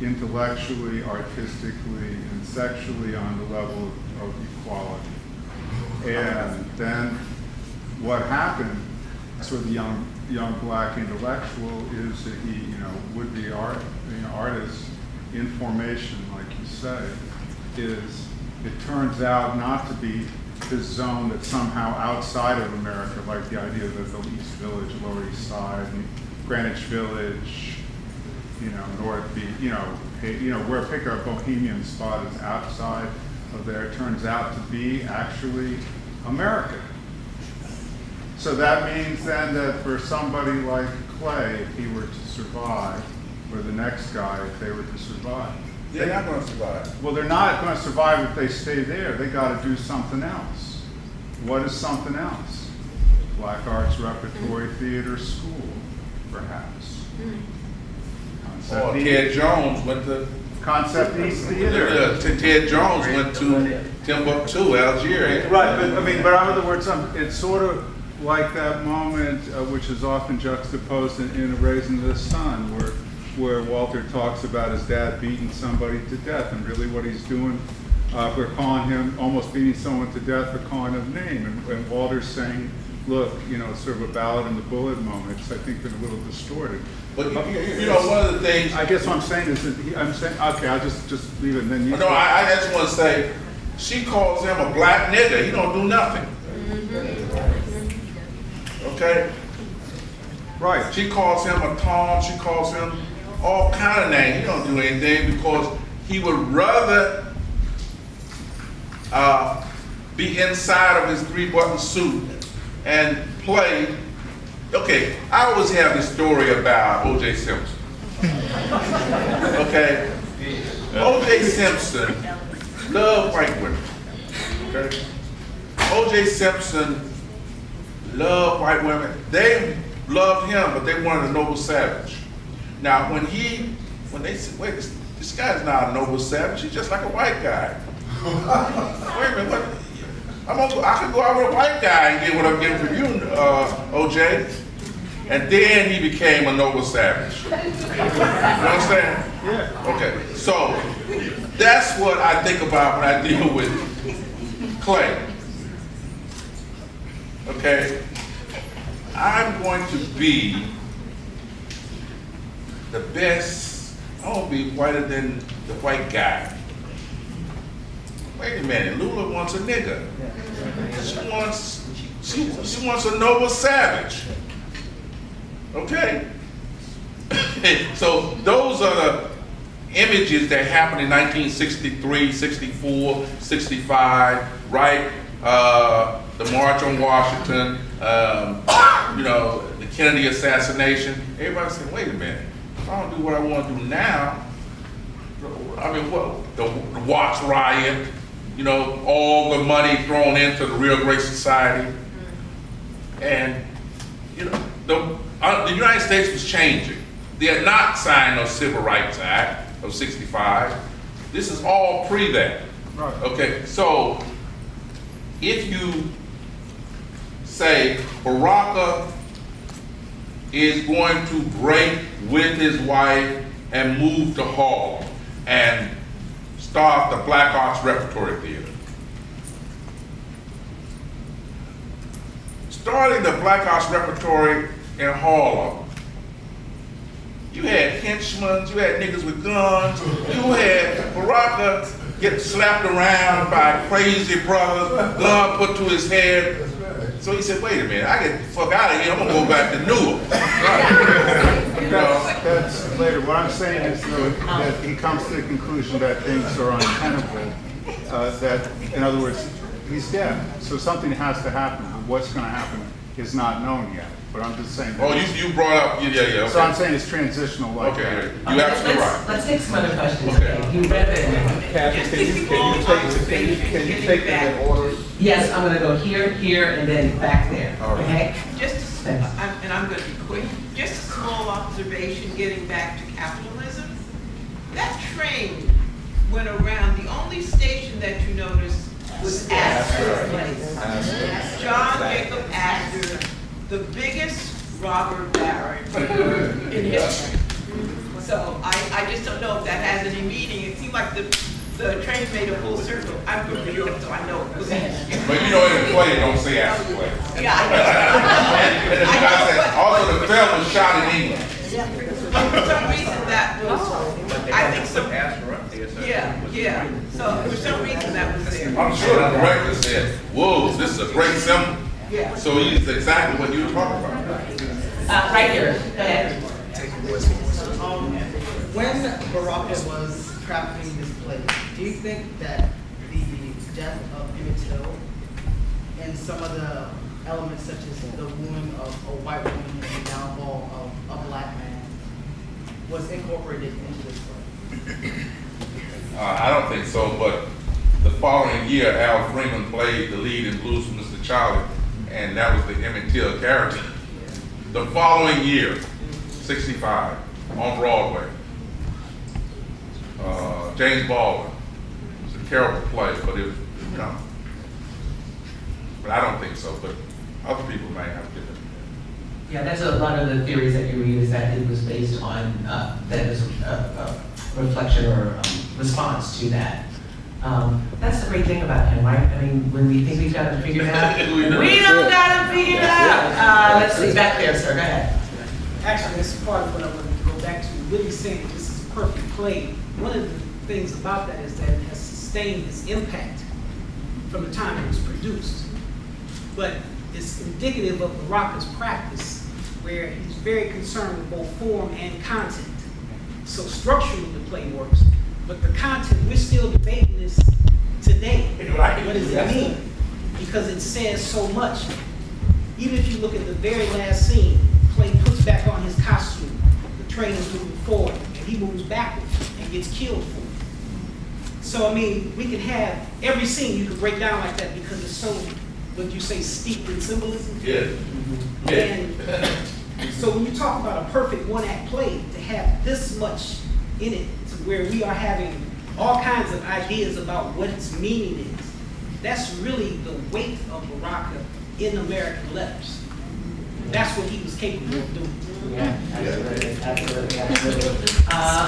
intellectually, artistically, and sexually on the level of equality. And then what happened for the young black intellectual is that he, would be artist in formation, like you say, it turns out not to be this zone that's somehow outside of America, like the idea that the East Village, Lower East Side, and Greenwich Village, North Beach, where pick our bohemian spot is outside of there, it turns out to be actually America. So that means then that for somebody like Clay, if he were to survive, or the next guy, if they were to survive. They're not going to survive. Well, they're not going to survive if they stay there. They got to do something else. What is something else? Black Arts Repertory Theater School, perhaps. Or Ted Jones went to Concept East Theater. Ted Jones went to Timbuktu, Algeria. Right, but in other words, it's sort of like that moment which is often juxtaposed in A Raising the Sun, where Walter talks about his dad beating somebody to death, and really what he's doing, we're calling him almost beating someone to death for calling him a name, and Walter's saying, look, it's sort of a ballad in the bullet moment. It's, I think, been a little distorted. But one of the things I guess what I'm saying is that I'm saying, okay, I'll just leave it, and then you. No, I just want to say, she calls him a black nigger. He don't do nothing. Okay? Right. She calls him a Tom. She calls him all kind of names. He don't do anything because he would rather be inside of his 3-button suit and play. Okay, I always have this story about O.J. Simpson. Okay? O.J. Simpson loved white women. Okay? O.J. Simpson loved white women. They loved him, but they wanted a noble savage. Now, when they said, wait, this guy's not a noble savage, he's just like a white guy. Wait a minute, what? I could go out with a white guy and get what I'm getting from you, OJ. And then he became a noble savage. You understand? Yeah. Okay, so that's what I think about when I deal with Clay. Okay? I'm going to be the best, I want to be whiter than the white guy. wait a minute, Lula wants a nigga. She wants a noble savage. Okay? So those are the images that happened in 1963, 64, 65, right? The March on Washington, you know, the Kennedy assassination. Everybody said, wait a minute, if I don't do what I want to do now, I mean, what, the Watts riot, you know, all the money thrown into the Real Great Society. And, you know, the United States was changing. They had not signed no Civil Rights Act of 65. This is all pre that. Right. Okay, so if you say Baraka is going to break with his wife and move to Harlem and start the Black Arts Repertory Theater. Starting the Black Arts Repertory in Harlem, you had henchmen, you had niggas with guns, you had Baraka get slapped around by crazy brothers, gun put to his head. So he said, wait a minute, I get the fuck out of here, I'm gonna go back to Newark. That's later. What I'm saying is that he comes to the conclusion that things are untenable. That, in other words, he's dead. So something has to happen. But what's going to happen is not known yet. But I'm just saying. Oh, you brought up, yeah, okay. So I'm saying it's transitional like okay, that. you're absolutely right. Let's take some other questions. Okay. You read it. Kathy, can you take them in order? Yes, I'm gonna go here, here, and then back there, All right. okay? And I'm going to be quick. Just a small observation, getting back to capitalism. That train went around. The only station that you noticed was Astor Place. John Jacob Astor, the biggest robber baron in history. So I just don't know if that has any meaning. It seemed like the train made a full circle. I'm from New York, so I know it was Astor. But you know, in the play, it don't say Astor Place. Yeah, I know. And as you guys said, also the film was shot in England. For some reason that was, I think some, yeah. So for some reason that was there. I'm sure the director said, whoa, this is a great symbol. Yeah. So he's exactly what you were talking about. Right here, go ahead. When Baraka was crafting this play, do you think that the death of Emmett Till and some of the elements such as the wooing of a white woman and the downfall of a black man was incorporated into this play? I don't think so, but the following year, Al Freeman played the lead in Blues for Mr. Charlie, and that was the Emmett Till character. The following year, 65, on Broadway. James Baldwin. It was a terrible play, but it was, you know. But I don't think so, but other people might have different. Yeah, that's a lot of the theories that you read is that it was based on, that it was a reflection or response to that. That's the great thing about him, right? I mean, when we think we've got him figured out, we don't got him figured out. Let's see, back there, sir, go ahead. Actually, this is part of what I wanted to go back to. Woodie saying this is a perfect play. One of the things about that is that it has sustained its impact from the time it was produced. But it's indicative of Baraka's practice, where he's very concerned with both form and content. So structurally the play works, but the content, we're still debating this today. What does it mean? Because it says so much. Even if you look at the very last scene, Clay puts back on his costume, the train is moving forward, and he moves backwards and gets killed for it. So, I mean, we could have every scene you could break down like that because it's so, what you say, steeped in symbolism. Yeah. And so when you talk about a perfect one-act play, to have this much in it, to where we are having all kinds of ideas about what its meaning is, that's really the weight of Baraka in American letters. That's what he was capable of doing. Yeah, absolutely.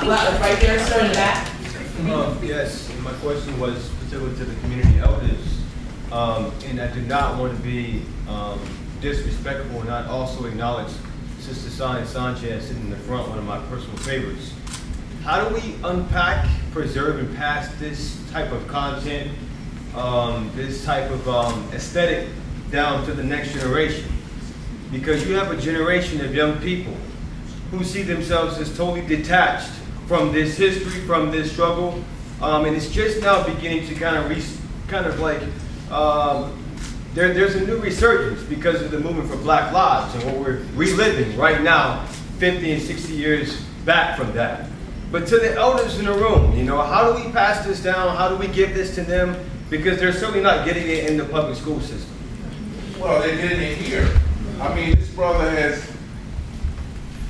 Well, right there, sir, in the back. Yes, and my question was particular to the community elders, and I did not want to be disrespectful and not also acknowledge Sister Sonia Sanchez sitting in the front, one of my personal favorites. How do we unpack, preserve, and pass this type of content this type of aesthetic down to the next generation. Because you have a generation of young people who see themselves as totally detached from this history, from this struggle, and it's just now beginning to there's a new resurgence because of the movement for Black Lives and what we're reliving right now, 50 and 60 years back from that. But to the elders in the room, how do we pass this down? How do we give this to them? Because they're certainly not getting it in the public school system. Well, they're getting it here. I mean, this brother has,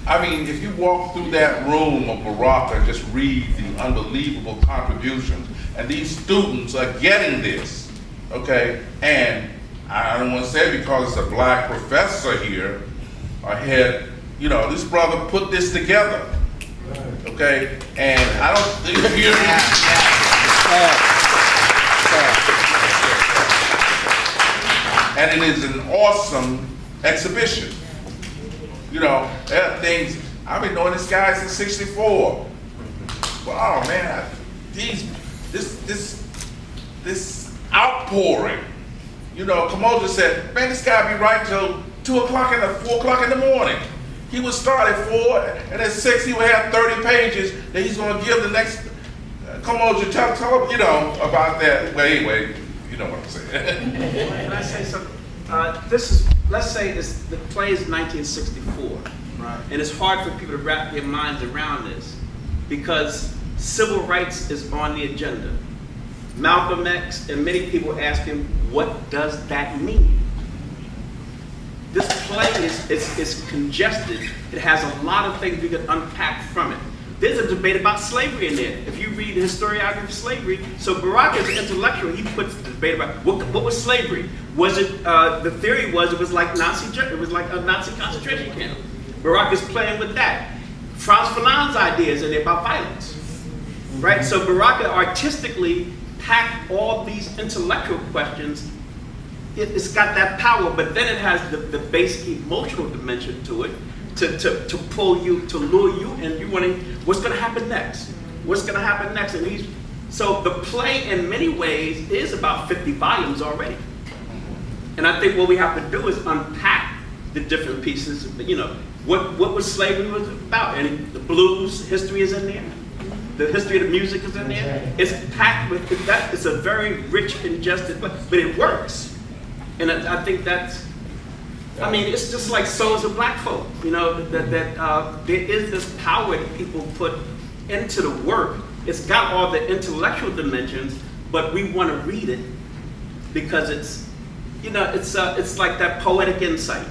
if you walk through that room of Baraka and just read the unbelievable contributions, and these students are getting this, okay? And I don't want to say because it's a black professor here, or head, this brother put this together, okay? And I don't think you and it is an awesome exhibition. There are things, I've been knowing this guy since '64. Wow, man, this outpouring. Kamoja said, man, this guy be right till 2 o'clock and 4 o'clock in the morning. He would start at 4, and at 6 he would have 30 pages that he's going to give the next. Kamoja, tell him, about that. Wait, you know what I'm saying. Can I say something? Let's say the play is 1964, right? And it's hard for people to wrap their minds around this because civil rights is on the agenda. Malcolm X and many people ask him, what does that mean? This play is congested. It has a lot of things we can unpack from it. There's a debate about slavery in there. If you read the historiography of slavery, so Baraka is an intellectual. He puts the debate about what was slavery. Was it the theory was it was like a Nazi concentration camp. Baraka's playing with that. Frantz Fanon's ideas in there about violence, right? So Baraka artistically packed all these intellectual questions. It's got that power, but then it has the basic emotional dimension to it. To pull you, to lure you, and you're wondering what's going to happen next. What's going to happen next? And so the play, in many ways, is about 50 volumes already. And I think what we have to do is unpack the different pieces. What was slavery was about? And the blues history is in there. The history of the music is in there. It's packed with that. It's a very rich, ingested, but it works. And I think that's. It's just like souls of black folk, that there is this power that people put into the work. It's got all the intellectual dimensions, but we want to read it because it's like that poetic insight,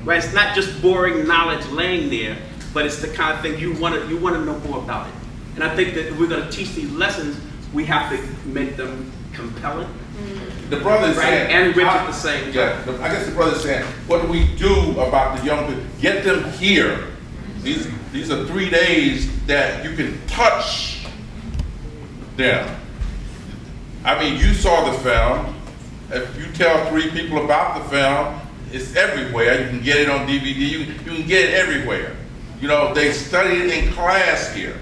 right? It's not just boring knowledge laying there, but it's the kind of thing you want to know more about it. And I think that if we're going to teach these lessons, we have to make them compelling. The brother is saying, and rich at the same time. Yeah, I guess the brother is saying, what do we do about the young people? Get them here. These are 3 days that you can touch them. You saw the film. If you tell 3 people about the film, it's everywhere. You can get it on DVD. You can get it everywhere. They studied it in class here.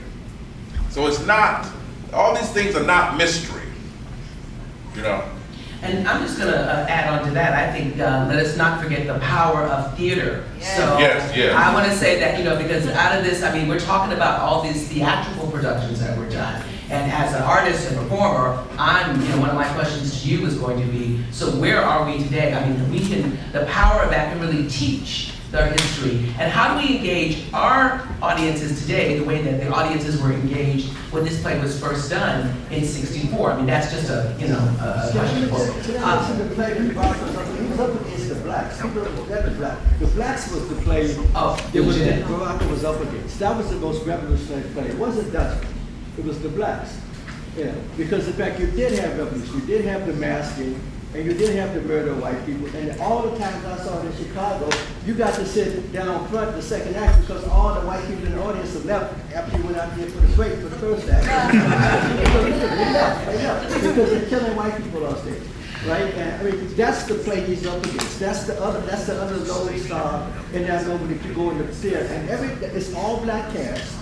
So it's not, all these things are not mystery. And I'm just going to add on to that. I think let us not forget the power of theater. Yes. So yes. I want to say that, because out of this, we're talking about all these theatrical productions that were done. And as an artist and performer, one of my questions to you is going to be, so where are we today? The power of that can really teach their history. And how do we engage our audiences today the way that the audiences were engaged when this play was first done in '64? That's just a question for the play that Baraka was up against the blacks. People don't forget the blacks. The blacks was the play that Baraka was up against. That was the most revolutionary play. It wasn't Dutchman. It was the blacks. Yeah. Because in fact, you did have revolution. You did have the masking. And you did have the murder of white people. And all the times I saw it in Chicago, you got to sit down front the second act because all the white people in the audience had left after you went out there for the break for the first act. They left. Because they're killing white people on stage. Right? And that's the play he's up against. That's the other lone star in that movie that you go in the theater. And it's all black cast.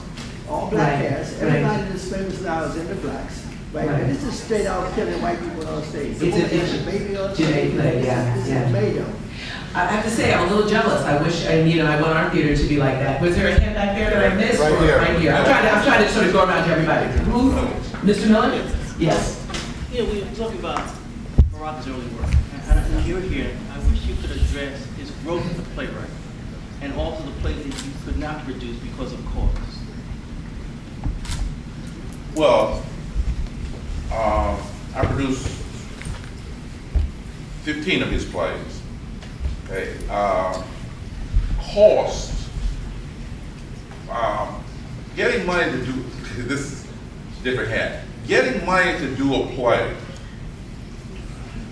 All black cast. Everybody that's famous now is in the blacks. Right? And this is straight out killing white people on stage. It's a baby on Janae stage. play, yeah, This yeah. is Mayo. I have to say, I'm a little jealous. I wish, I want our theater to be like that. Was there a hand back there that I missed? Right Or here. Right here. I'm trying to sort of go around to everybody. Who? Mr. Miller? Yes. Yeah, we were talking about Baraka's early work. And you're here, I wish you could address his growth as a playwright and also the plays that you could not produce because of cost. Well, I produced 15 of his plays. Okay, cost. Getting money to do this is a different hat. Getting money to do a play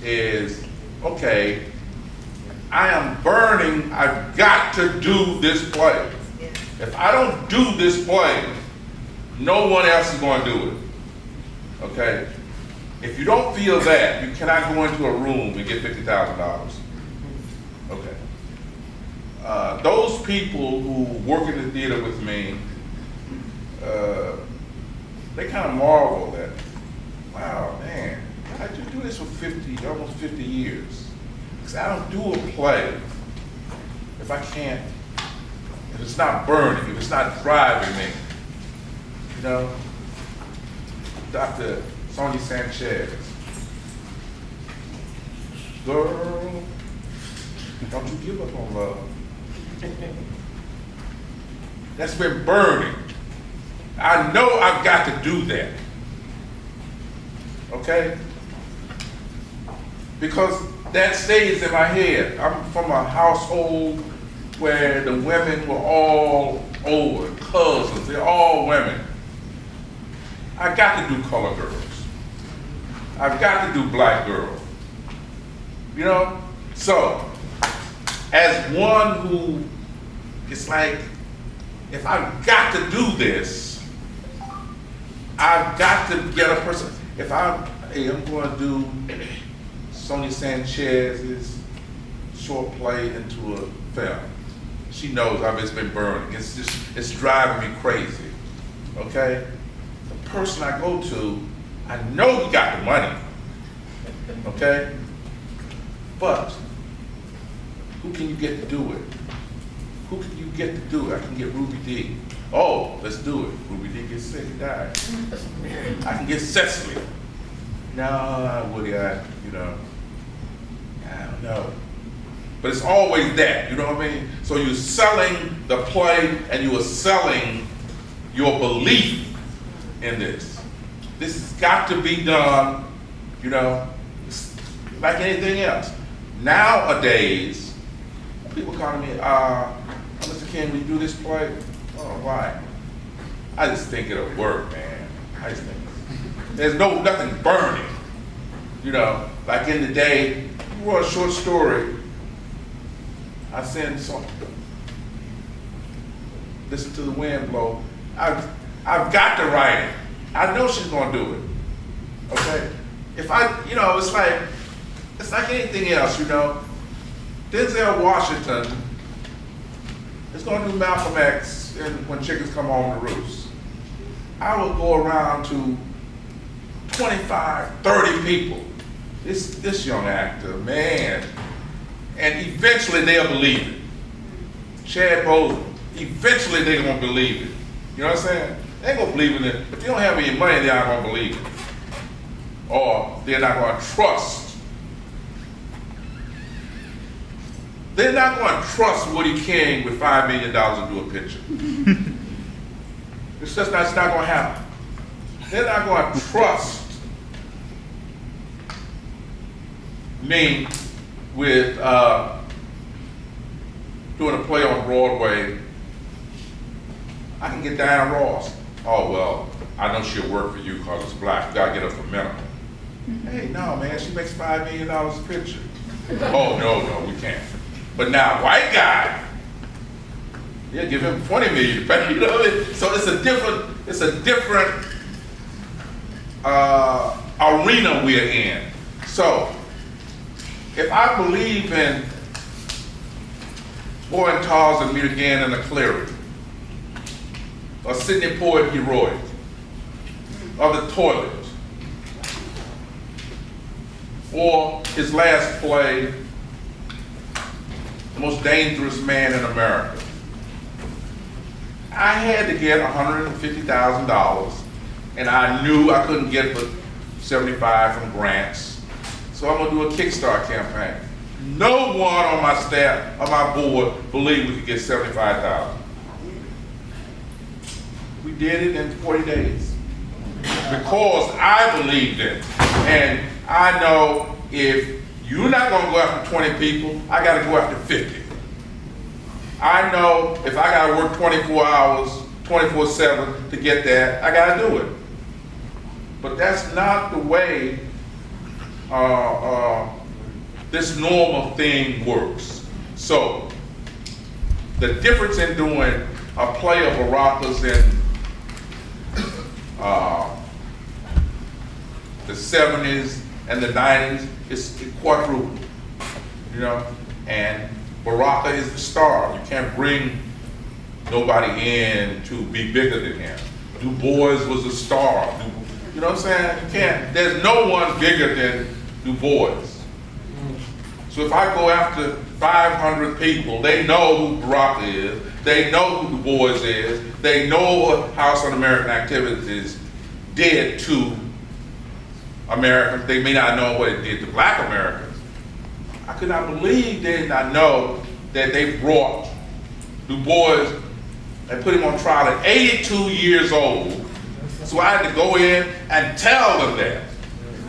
is okay. I am burning. I've got to do this play. If I don't do this play, no one else is going to do it. Okay? If you don't feel that, you cannot go into a room and get $50,000. Okay. Those people who work in the theater with me, they kind of marvel that, wow, man, how'd you do this for almost 50 years? Because I don't do a play if I can't, if it's not burning, if it's not driving me. You know, Dr. Sonia Sanchez, girl, don't you give up on love. That's been burning. I know I've got to do that. Okay? Because that stays in my head. I'm from a household where the women were all over, cousins, they're all women. I got to do color girls. I've got to do black girls. You know? So, as one who, it's like, if I've got to do this, I've got to get a person. If I'm going to do Sonia Sanchez's short play into a film, she knows I've just been burning. It's driving me crazy. Okay? The person I go to, I know he got the money. Okay? But who can you get to do it? Who can you get to do it? I can get Ruby D. Oh, let's do it. Ruby D gets sick and dies. I can get Cecily. No, Woodie, I don't know. But it's always that, you know what I mean? So you're selling the play and you are selling your belief in this. This has got to be done, you know, like anything else. Nowadays, people come to me, Mr. King, will you do this play? Oh, why? I just think it'll work, man. I just think there's nothing burning. You know, like in the day, you wrote a short story. I send some. Listen to the wind blow. I've got to write it. I know she's gonna do it. Okay? If it's like anything else, you know. Denzel Washington is gonna do Malcolm X in When Chickens Come Home to Roost. I will go around to 25, 30 people. This young actor, man. And eventually they'll believe it. Chad Boseman, eventually they're gonna believe it. You know what I'm saying? They ain't gonna believe in it. If you don't have any money, they're not gonna believe it. Or they're not gonna trust. They're not gonna trust Woodie King with $5 million to do a picture. It's not gonna happen. They're not gonna trust me with doing a play on Broadway. I can get Diana Ross. Oh, well, I know she'll work for you because it's black. You gotta get her for minimum. Hey, no, man, she makes $5 million a picture. Oh, no, we can't. But now, white guy, yeah, give him $20 million. You know what I mean? So it's a different arena we're in. So, if I believe in Boy and Tars and Meet Again in a Clearing, or Sidney Poet Heroic, or The Toilet, or his last play, The Most Dangerous Man in America. I had to get $150,000, and I knew I couldn't get but $75 from grants. So I'm gonna do a Kickstarter campaign. No one on my staff, on my board, believed we could get $75,000. We did it in 40 days because I believed in it. And I know if you're not gonna go after 20 people, I gotta go after 50. I know if I gotta work 24 hours, 24/7 to get that, I gotta do it. But that's not the way this normal thing works. So, the difference in doing a play of Baraka's in the 70s and the 90s is quadruple, you know? And Baraka is the star. You can't bring nobody in to be bigger than him. Du Bois was a star. You know what I'm saying? You can't, there's no one bigger than Du Bois. So if I go after 500 people, they know who Baraka is, they know who Du Bois is, they know what House Un-American Activities did to Americans. They may not know what it did to Black Americans. I could not believe they did not know that they brought Du Bois and put him on trial at 82 years old. So I had to go in and tell them that.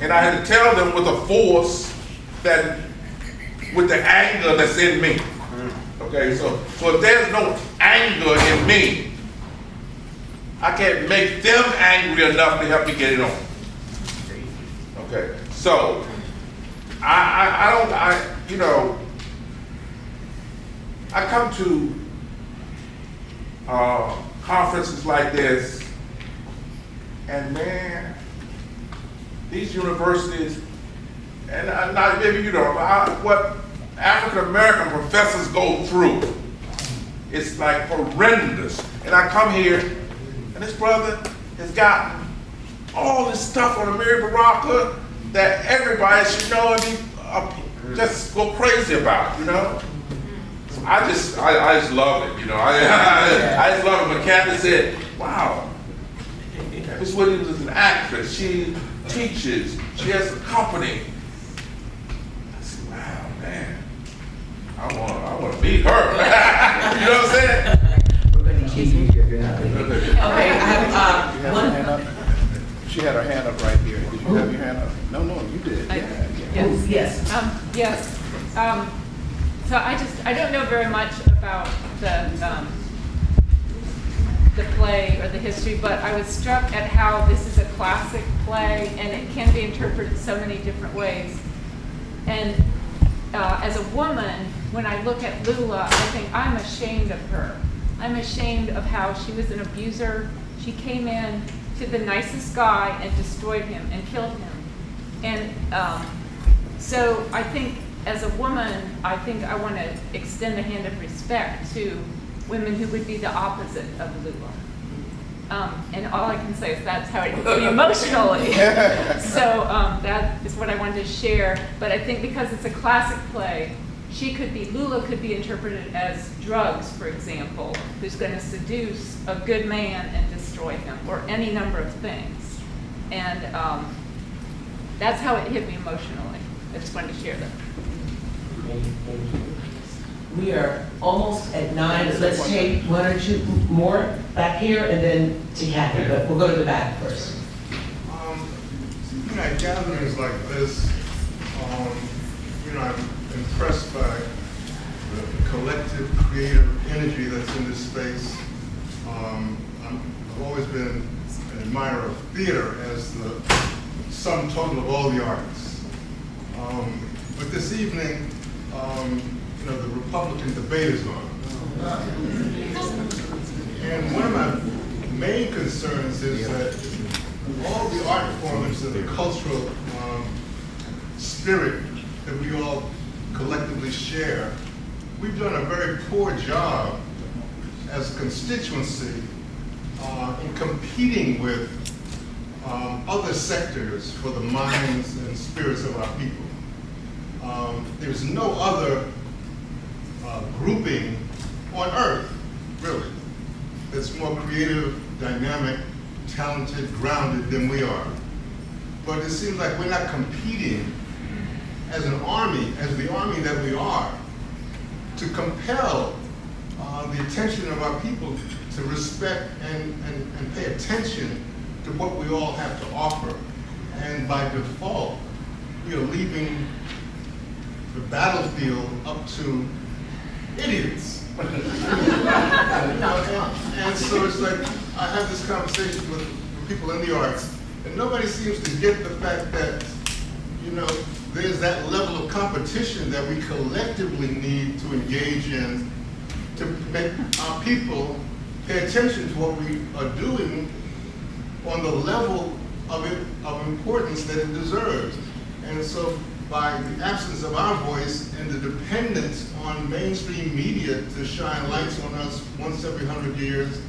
And I had to tell them with a force that, with the anger that's in me. Okay, so if there's no anger in me, I can't make them angry enough to help me get it on. Okay, so I come to conferences like this, and man, these universities, and not maybe you know what African American professors go through. It's like horrendous. And I come here, and this brother has gotten all this stuff on Amiri Baraka that everybody should know and be just go crazy about, you know. I just love it, you know. I just love it. When Kathy said, "Wow, Miss Woodie was an actress. She teaches. She has a company." I said, "Wow, man, I want to meet her." You know what I'm saying? We're going to keep you here. You're not leaving. Okay, I have one. She had her hand up right here. Did you have your hand up? No, you did. Yes. Yes. So I don't know very much about the play or the history, but I was struck at how this is a classic play and it can be interpreted so many different ways. And as a woman, when I look at Lula, I think I'm ashamed of her. I'm ashamed of how she was an abuser. She came in to the nicest guy and destroyed him and killed him. And so I think as a woman, I think I want to extend a hand of respect to women who would be the opposite of Lula. And all I can say is that's how it hit me emotionally. So that is what I wanted to share. But I think because it's a classic play, Lula could be interpreted as drugs, for example, who's going to seduce a good man and destroy him, or any number of things. And that's how it hit me emotionally. I just wanted to share that. We are almost at 9. Let's take one or two more back here and then to Kathy, but we'll go to the back first. At gatherings like this, I'm impressed by the collective creative energy that's in this space. I've always been an admirer of theater as the sum total of all the arts. But this evening, the Republican debate is on. And one of my main concerns is that all the art forms and the cultural spirit that we all collectively share, we've done a very poor job as a constituency in competing with other sectors for the minds and spirits of our people. there's no other grouping on earth, really, that's more creative, dynamic, talented, grounded than we are. But it seems like we're not competing as an army, as the army that we are, to compel the attention of our people to respect and pay attention to what we all have to offer. And by default, we are leaving the battlefield up to idiots. And so it's like, I have this conversation with people in the arts, and nobody seems to get the fact that, there's that level of competition that we collectively need to engage in to make our people pay attention to what we are doing on the level of importance that it deserves. And so by the absence of our voice and the dependence on mainstream media to shine lights on us once every 100 years,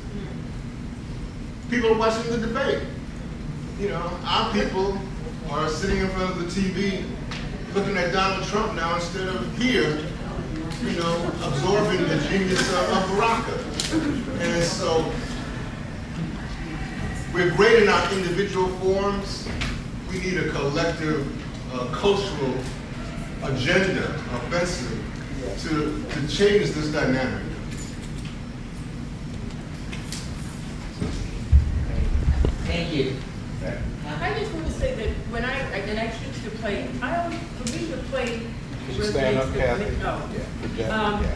people are watching the debate. Our people are sitting in front of the TV looking at Donald Trump now instead of here, absorbing the genius of Baraka. And so we're great in our individual forms. We need a collective cultural agenda, offensive, to change this dynamic. Thank you. I just want to say that when I teach the play, for me the play resonates.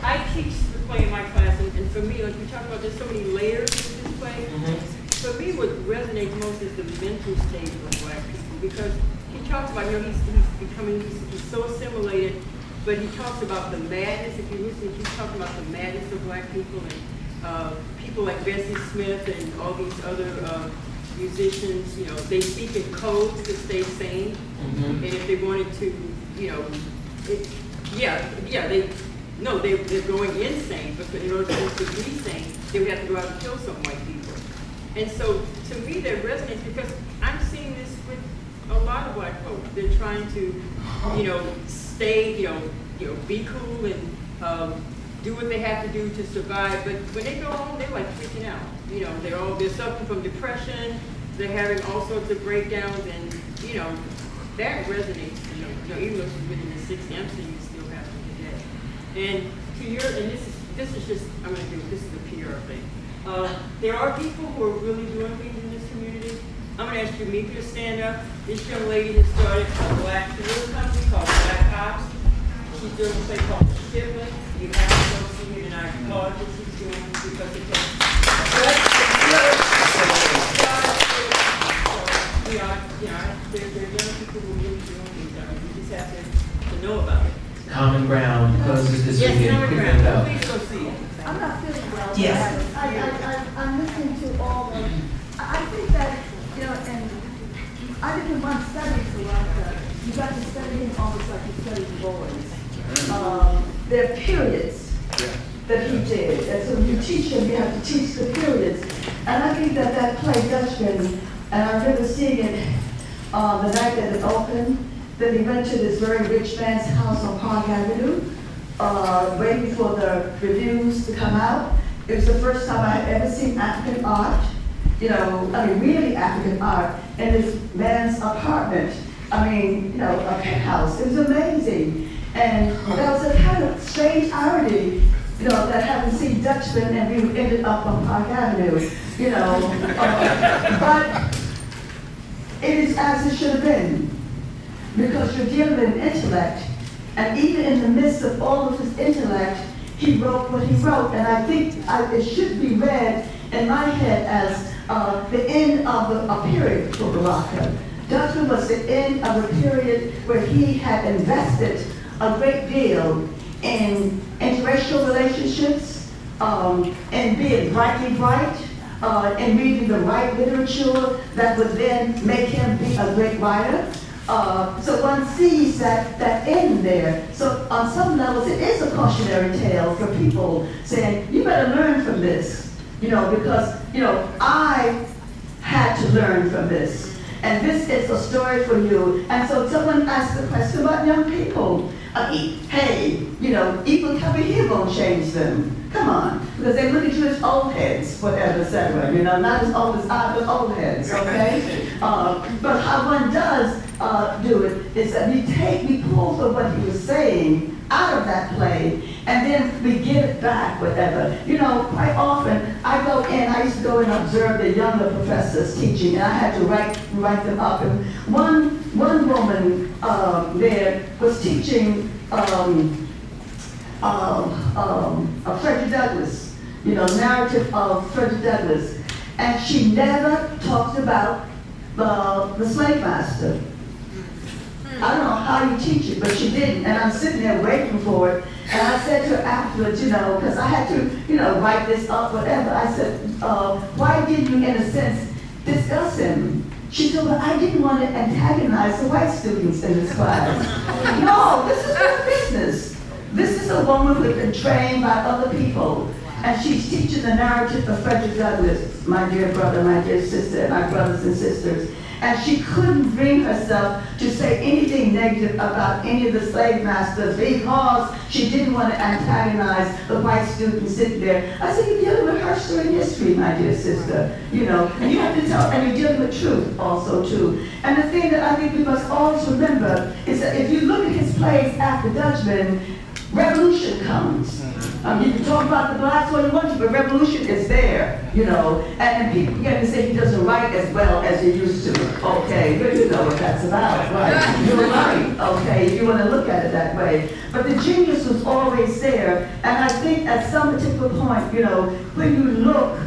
I teach the play in my class, and for me, like we talk about, there's so many layers to this play. For me, what resonates most is the mental state of Black people, because he talks about, he's so assimilated, but he talks about the madness. If you listen, he's talking about the madness of Black people, and people like Bessie Smith and all these other musicians, they speak in codes to stay sane. And if they wanted to, they're going insane, but in order to be sane, they would have to go out and kill some white people. And so, to me, that resonates because I'm seeing this with a lot of Black folks. They're trying to, stay, be cool and do what they have to do to survive. But when they go home, they're like freaking out. They're suffering from depression. They're having all sorts of breakdowns, and that resonates to me. Even though she's been in the 60s, I'm saying you still have it today. And this is just, this is a PR thing. There are people who are really doing things in this community. I'm going to ask Jamaica to stand up. This young lady has started a little company called Black Ops. She's doing a play called Shipment. You have to go see it, and I applaud what she's doing because it takes. There are young people who are really doing things. We just have to know about it. Common Ground closes this weekend. Yes, Common Ground. Please go see it. I'm not feeling well. Yes. I'm listening to all of, I think that, and I didn't want to study Baraka. You got to study him almost like you studied boys. There are periods that he did. And so when you teach him, you have to teach the periods. And I think that play Dutchman, and I remember seeing it the night that it opened. Then he went to this very rich man's house on Park Avenue, waiting for the reviews to come out. It was the first time I had ever seen African art, really African art, in this man's apartment. A penthouse. It was amazing. And there was a kind of strange irony, that having seen Dutchman and we ended up on Park Avenue, but it is as it should have been. Because you're dealing with intellect, and even in the midst of all of his intellect, he wrote what he wrote, and I think it should be read in my head as the end of a period for Baraka. Dutchman was the end of a period where he had invested a great deal in interracial relationships, in being brightly bright, in reading the right literature that would then make him be a great writer. So one sees that end there. So on some levels, it is a cautionary tale for people saying, you better learn from this, because, I had to learn from this. And this is a story for you. And so someone asked the question about young people. I mean, hey, you know, even coming here won't change them. Come on, because they look at you as old heads, whatever, etc. You know, not as old as I, but old heads, okay? But how one does do it is that we pull from what he was saying out of that play, and then we give it back, whatever. You know, quite often, I used to go and observe the younger professors teaching, and I had to write them up. And one woman there was teaching Frederick Douglass, you know, narrative of Frederick Douglass. And she never talked about the slave master. I don't know how you teach it, but she didn't. And I'm sitting there waiting for it. And I said to her afterwards, you know, because I had to, you know, write this up, whatever. I said, why didn't you, in a sense, discuss him? She said, well, I didn't want to antagonize the white students in this class. No, this is her business. This is a woman who has been trained by other people. And she's teaching the narrative of Frederick Douglass, my dear brother, my dear sister, and my brothers and sisters. And she couldn't bring herself to say anything negative about any of the slave masters because she didn't want to antagonize the white students sitting there. I said, you're dealing with her story and history, my dear sister. You know, and you have to tell, and you're dealing with truth also too. And the thing that I think we must always remember is that if you look at his plays after Dutchman, revolution comes. You can talk about the blacks all you want to, but revolution is there, you know. And people begin to say he doesn't write as well as he used to. Okay, but you know what that's about, right? You're right, okay, if you want to look at it that way. But the genius was always there. And I think at some particular point, you know, when you look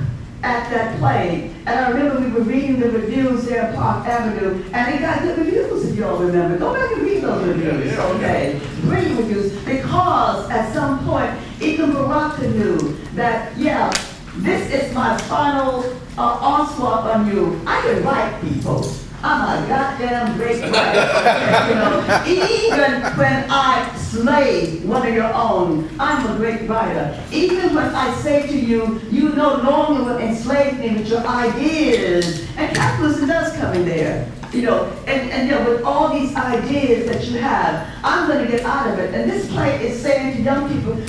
at that play, and I remember we were reading the reviews there at Park Avenue, and they got good reviews, if you all remember. Go back and read those reviews, okay? Brilliant reviews, because at some point, even Baraka knew that, yeah, this is my final onslaught on you. I can write people. I'm a goddamn great writer. You know, even when I slay one of your own, I'm a great writer. Even when I say to you, you no longer will enslave me with your ideas, and capitalism does come in there. You know, and you know, with all these ideas that you have, I'm going to get out of it. And this play is saying to young people,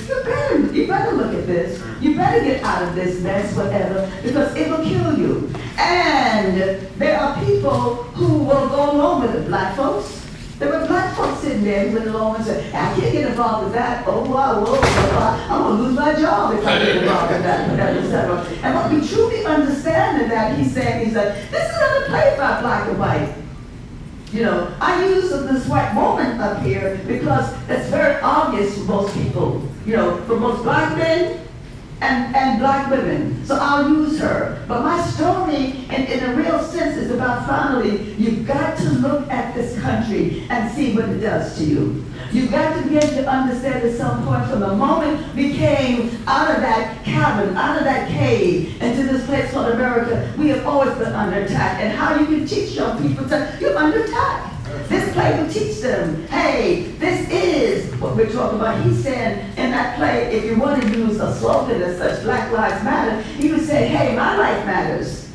you better look at this. You better get out of this mess, whatever, because it will kill you. And there are people who will go along with it. Black folks. There were black folks sitting there who went along and said, I can't get involved with that. Oh, wow, whoa, I'm going to lose my job if I get involved with that, whatever, etc. And what we truly understand in that, he's saying, this is not a play about black and white. You know, I use this white woman up here because it's very obvious for most people. You know, for most black men and black women. So I'll use her. But my story, in a real sense, is about finally, you've got to look at this country and see what it does to you. You've got to begin to understand at some point, from the moment we came out of that cabin, out of that cave, into this place called America, we have always been under attack. And how you can teach young people to, you're under attack. This play will teach them, hey, this is what we're talking about. He said in that play, if you want to use a slogan as such, Black Lives Matter, he would say, hey, my life matters.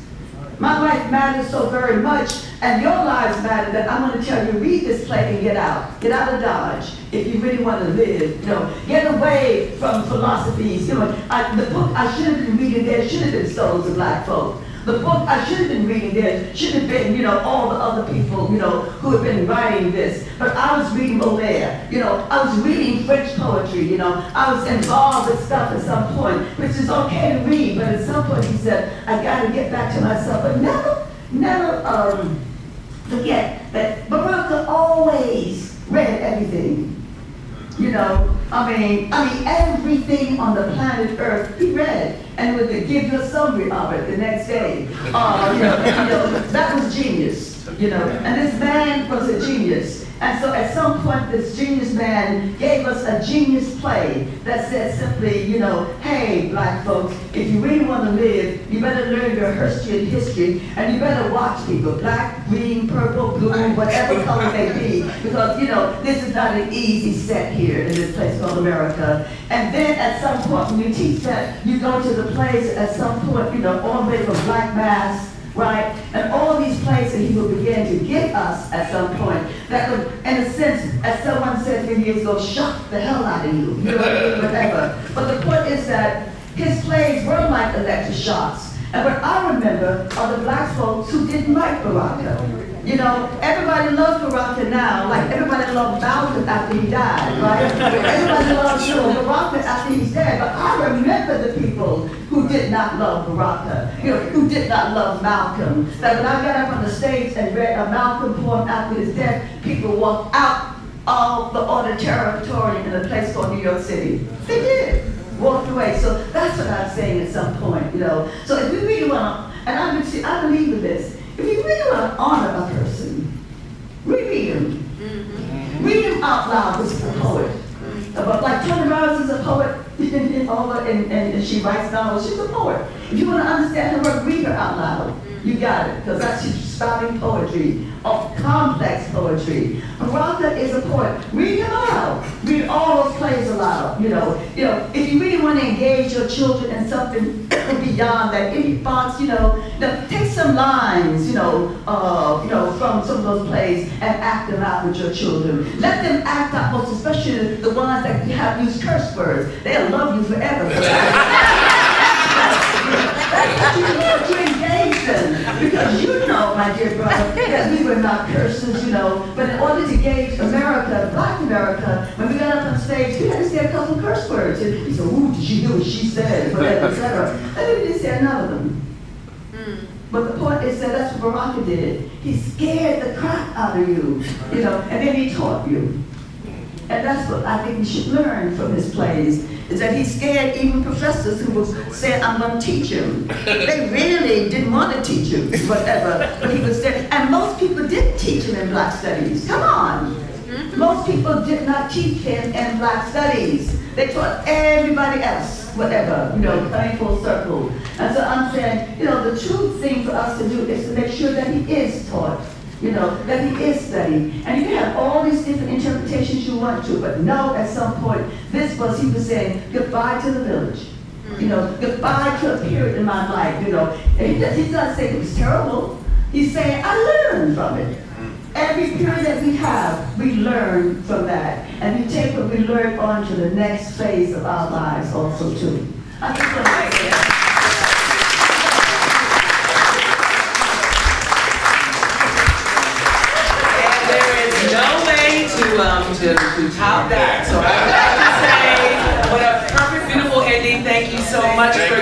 My life matters so very much, and your lives matter, that I'm going to tell you, read this play and get out. Get out of Dodge if you really want to live. You know, get away from philosophies. You know, the book I should have been reading there should have been Souls of Black Folk. The book I should have been reading there should have been, you know, all the other people, you know, who have been writing this. But I was reading Molière, you know, I was reading French poetry, you know, I was involved with stuff at some point, which is okay to read, but at some point he said, I got to get back to myself. But never forget that Baraka always read everything. You know, I mean, everything on the planet Earth he read, and would give you a summary of it the next day. You know, that was genius. You know, and this man was a genius. And so at some point, this genius man gave us a genius play that said simply, you know, hey, black folks, if you really want to live, you better learn your history, and you better watch people, black, green, purple, blue, whatever color they be, because, you know, this is not an easy set here in this place called America. And then at some point, when you teach that, you go to the place at some point, you know, all the way from Black Mass right? And all these plays that he will begin to give us at some point that would, in a sense, as someone said 3 years ago, shock the hell out of you, you know what I mean, whatever. But the point is that his plays were like electric shocks. And what I remember are the black folks who didn't like Baraka. You know, everybody loves Baraka now, like everybody loved Malcolm after he died, right? Everybody loves Baraka after he's dead. But I remember the people who did not love Baraka, you know, who did not love Malcolm. That when I got up on the stage and read a Malcolm poem after his death, people walked out of the auditorium in a place called New York City. They did. Walked away. So that's what I'm saying at some point, you know. So if we really want to, and I believe in this, if you really want to honor a person, reread him. Mm-hmm. Read him out loud because he's a poet. But like Toni Morris is a poet, and she writes novels, she's a poet. If you want to understand her work, read her out loud. You got it, because that's she's spouting poetry, of complex poetry. Baraka is a poet. Read him aloud. Read all those plays aloud. You know, if you really want to engage your children in something beyond that, any thoughts, take some lines, from some of those plays and act them out with your children. Let them act out, most especially the ones that have used curse words. They'll love you forever. That's what you need to engage them. Because you know, my dear brother, that we were not cursors, but in order to engage America, Black America, when we got up on stage, we had to say a couple curse words. And he said, ooh, did you hear what she said? Whatever, etc. And then we didn't say none of them. But the point is that that's what Baraka did. He scared the crap out of you, and then he taught you. And that's what I think we should learn from his plays, is that he scared even professors who was saying, I'm going to teach him. They really didn't want to teach him, whatever, but he was there. And most people didn't teach him in Black Studies. Come on. Most people did not teach him in Black Studies. They taught everybody else, whatever, coming full circle. And so I'm saying, the true thing for us to do is to make sure that he is taught. That he is studied. And you can have all these different interpretations you want to, but know at some point, he was saying, goodbye to the village. Goodbye to a period in my life, And he's not saying it was terrible. He's saying, I learned from it. Every period that we have, we learn from that. And we take what we learned on to the next phase of our lives also too. I just want to say that. To top that. So I would like to say, what a perfect, beautiful ending. Thank you so much for